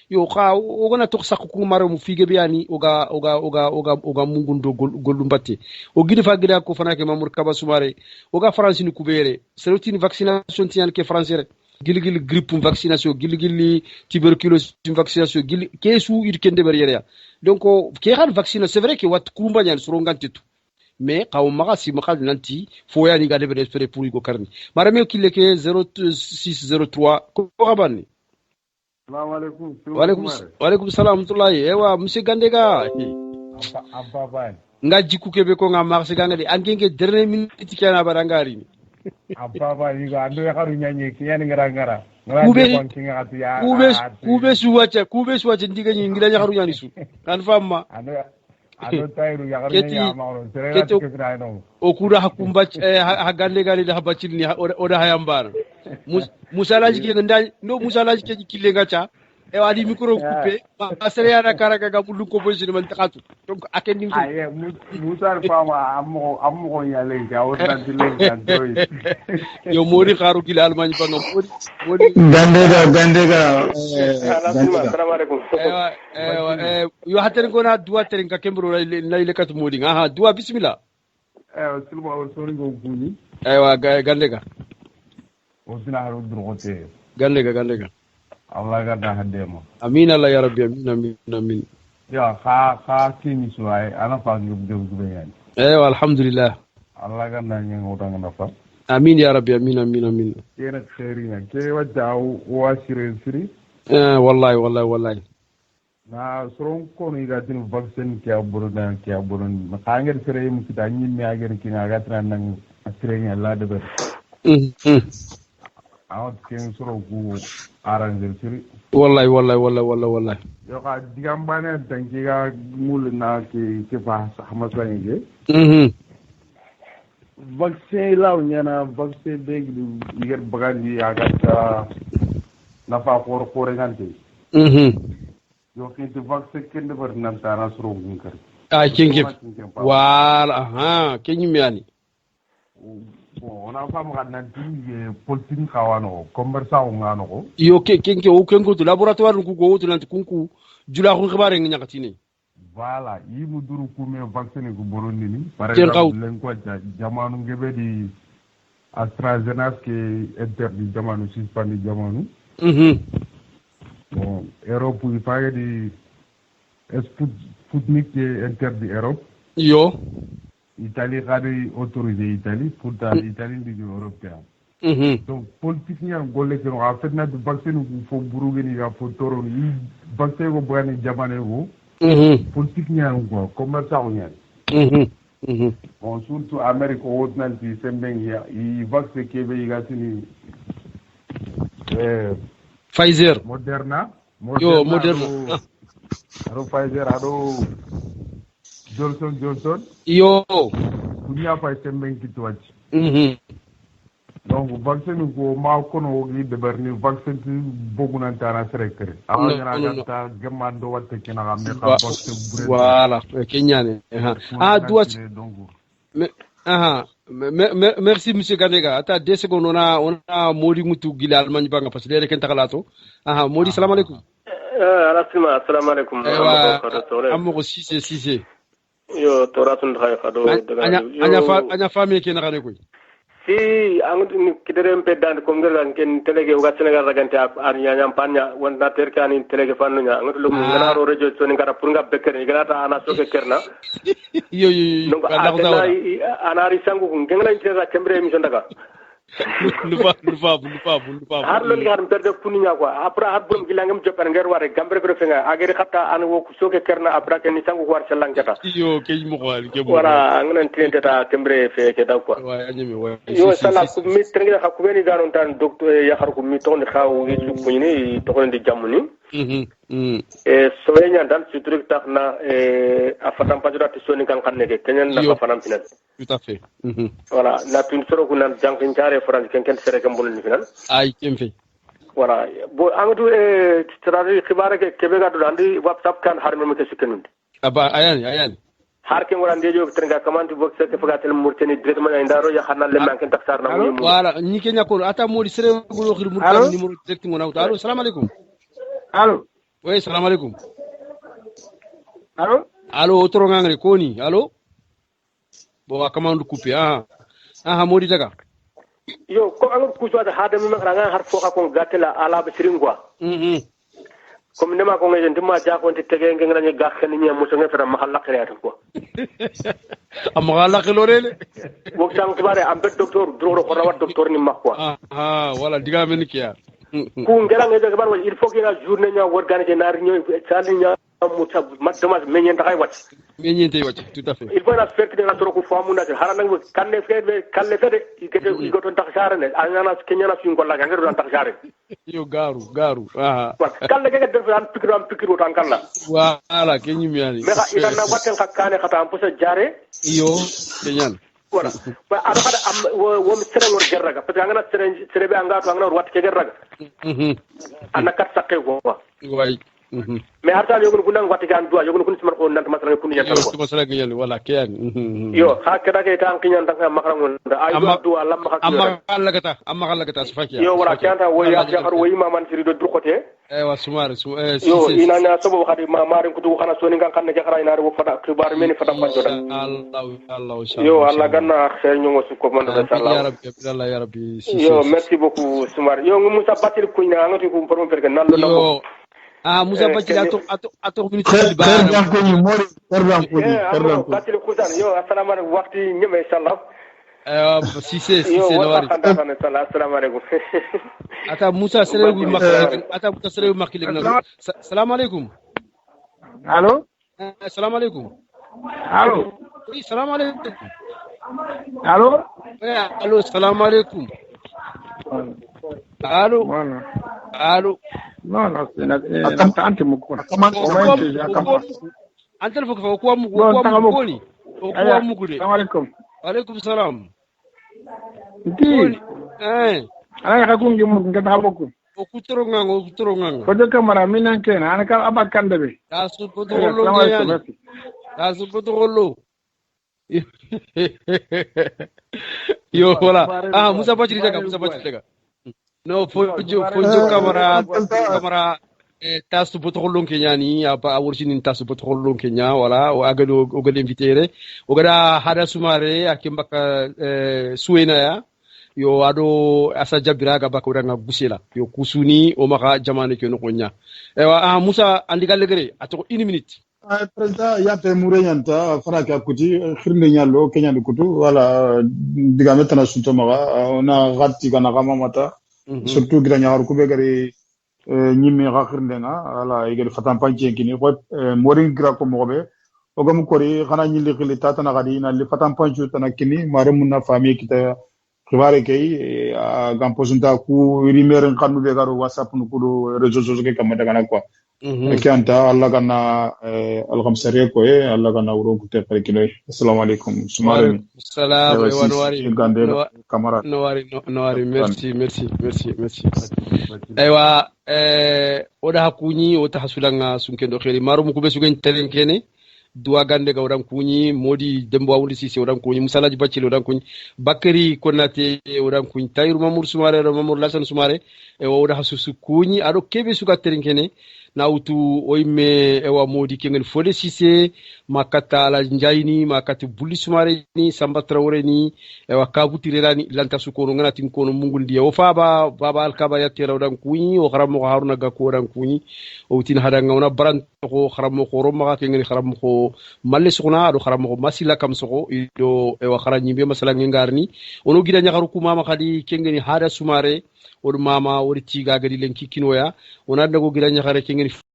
yo ka ogana tok sakku ko maro mu fige biani oga mungundo gollumbate o gidi fa gida ko fanake mamour kaba soumare oga france ni kubere c'est une vaccination tian ke français gilgil grippe vaccination gilgil tuberculose vaccination gil kesu ir kende beriya donc ke xal vaccine c'est vrai que wat kurumba ñan soro ngantetu mais qaw maga si makal nanti fo yani ga debe espérer pour ko karni marame kille ke 0603 ko rabani assalamu alaykum wa alaykum salam tullahi ewa monsieur Gandega abba ban nga jikku kebe ko nga marché gangade angenge dernier minute kana barangari ni abba ban yiga ando ya xaru ñanye ki yani ngara kube suwace ndiga ñi ngi dañu xaru ñani su kan famma ado tayru ya xaru ñani amaro sere la no o kuda hakumba ha gande gali da habacil ni o da hayambana musalaji ke nda no musalaji ke kille ngacha e wadi micro coupé ma sere yana karaga ga bulu ko boji man takatu donc akendi aye musar fama ammo yale ga wona dile ga doy yo mori xaru gila almani ba ngam mori gandega assalamu alaikum yo hatere gona duwa tere ka kembro lay kat modi aha duwa bismillah silma o sori go guni aywa gandega o sina haru drogote gandega Allah ga da hadema amin Allah ya rabbi amin ya kha kini suai ana fa ngub yani alhamdulillah Allah ga na ngi ngotang na fa amin ya rabbi amin kena khairina ke wajja wa siri wallahi na soron ko ni ga tin vaccine ke aburu na ka ngir sere mu kita nyi mi ager ki na ga tan nan sere nya la de ber awat ken soro ku arranger siri wallahi yo ka digam bane tan ki ga mul na ki fa sama sa ngi vaccine law nyana vaccine beg du yiger bagandi aga ta na fa ko ngante yo kinti vaccine kende bar nan tana soro gunkar kingi wala kingi miani ona fam gannan tinge politique kawano commerçant ngano ko yo kingi o kengo to laboratoire ku go to nanti kunku jula ko xibare ngi ñakatini voilà yimu duru ku me vaccine ku borondi ni par exemple len ko jamanu ngebe di AstraZeneca ke interdit jamanu suspendi jamanu bon Europe il fallait di Sputnik qui est interdit Europe. Yo. Italie a autorisé Italie pour l'Italie de l'Union européenne. Donc politique ni en golle que en fait na du vaccin ou faut buruge ni ga fotoro ni vaccin go brani jamane go. Politique ni en go commerçant ni. Bon surtout Amérique au nanti sembeng ya i vaccin kebe igatini Pfizer. Moderna. Ado Pfizer, ado Johnson. Yo. Kunya pa sembeng kitwach. Donc vaccin ko ma kono gi de berni vaccin bogu nan tana serekere. Awa ngana ta gemando watte kina ga me ka vaccin bure. Voilà, kenyane. Duat. Merci monsieur Gandega. Ata 2 secondes on a modi mutu gila almani banga parce que les ken takalato. Modi salam alaikum. Assalamu alaikum. Amogo sise. Yo toratun khay khado daga. Anya famille ken ngane koy. Si angu kidere peddan ko ngala ken telege uga Senegal ragante arnya nyampanya wonna terkani telege fannunya ngut lu ngana ro rejo soni ngara purga bekkere ngana ta ana soke kerna yo donc anari sangu ngala intera kembre mi sondaga lupa har lo li har perde kuninya quoi après har brum gilangam jopper ngar ware gambre ko fenga agere khatta an wo soke kerna après ken sangu war selangata yo ke mo wal ke wala ngana tinte ta kembre fe ke da quoi yo sala ku mi trenga ha ku beni ganon tan docteur ya har ku mi ton xaw yi su kunni to ko ndi jamuni soyenya dal surtout taxna afatam pajura tisoni kan xamne ke kenen na fanam final tout à fait voilà la pin soro ku nan jankin jare france ken sere kam bolni final ay kemfe voilà bo angatu stratégie xibare ke kebe ga do andi whatsapp kan har meme ke sikenund aba ayani har ke ngora ndejo trenga commande box ke fagatel murteni directement ndaro ya xana le manken taxar na mu voilà ni ke nyakor ata modi sere gulo xir murtani numéro direct ngona allo assalamu alaikum allo oui salam alaikum allo otoro ngangre koni allo bo akamandu couper modi daga yo ko angol kuswata hada mi makra har foka ko gatela ala be siringwa comme nema ko ngene ndima ja ko tege ngena ni gaxen ni muso ngefra mahalla qiriyat ko amala khilorele wo sang tibare ambe docteur dro ko rawat docteur ni makwa wala diga men kiya ku ngera ngede bar il faut que la journée nya organiser na réunion sali nya muta matama menyen takay wat tout à fait il faut la faire que la tro ko famu na harana ngi kalle fede ikete igoton taxare ne anana kenya na suñ ko la ngero dan taxare yo garu kalle ke def an pikiru tan kala wala kenyi miani mais ida na waten xakane xata am posa jare yo kenyan voilà ba ada kada am wo mi sere ngor gerraga parce que angana sere be anga to angana wat ke gerraga anna kat sakke go way mais harta yogon kunang wati kan dua yogon kun smar ko nant masala kun nyantal ko masala ngel wala kiyan yo ha kada ke tan kinyan tan makram ngon ay do Allah amma kallagata sufaki yo wala kanta wo ya jaxar wo imam man siri do dukote wa sumar yo ina na sabo khadi ma marin kutu khana soni ngan kan jaxara ina wo fada khibar meni fada panjo da Allah yo Allah ganna xel ñu su ko man inshallah ya rabbi yo merci beaucoup sumar yo Moussa Batir ko ina ngati ko pour faire que nan lo Moussa Batir ato minute xer ko ñu mori xer ko Batir ko tan yo assalamu alaykum waxti ñeme inshallah Cissé Noari assalamu alaykum ata Moussa Serewi makki leg salam alaykum allo salam alaykum allo oui salam alaykum allo allo salam alaykum allo allo non anti mukko antel foko ko mu ni ko mu ko de assalamu alaykum alaykum salam ndi ana ka kungi mu ngata bokku o kutoro nganga ko de kamara minan ken ana ka abakande be tasu potolo yo wala Moussa Bathily daga no fojo kamara tasu potolo kenya ni apa awurchini tasu potolo kenya wala o agado o gade invité o gada hada sumare akimbaka suena ya yo ado asa jabiraga baka wadanga busela yo kusuni o maka jamane ke no konya ewa Moussa andigal legere ato 1 minute président yate mureyanta fana ka kuti khirne nyalo kenya de kutu wala diga metana sunto maga ona gatti kana kama mata surtout gira nyaaru kube gari nyimmi ga khirne nga wala igel fatan panche kini ko moring gira ko mobe o gam kori khana nyili khili tatana gadi na li fatan panche tana kini mare munna fami kita khibare kay gam posunta ku rimeren kanu be garo whatsapp nu kudo réseaux sociaux ke kamata kana quoi kanta Allah kana algamsare ko Allah kana wuro ku te parkinoy assalamu alaikum sumare salam wa nawari kamara nawari merci aywa oda hakunyi o tahsulanga sunkendo khiri maru mu kube sugen telenkene duwa gande ga odan kunyi modi dembo awundi sisi odan kunyi Musalaji Bathily odan kunyi Bakary Konate odan kunyi Tahirou Mamadou Soumaré Mamadou Lassane Soumaré oda hasusu kunyi ado kebe suka telenkene na utu oime ewa modi kengen Fodé Cissé makata ala njaini makati Bulli Soumaré ni Samba Traoré ni ewa kabuti relani lanta sukono ngana tin kono mungundi o faba baba alkaba yatira odan kunyi o kharamo Haruna Gakou odan kunyi o tin hadanga ona baran ko kharamo ko roma kengen kharamo ko malle sukuna ado kharamo ko masila kam soko ido ewa kharanyi be masala ngarni ono gida nyakaru kuma ma khadi kengen hada Soumaré odu mama wori tiga gadi len kikinoya ona dago gida nyakare kengen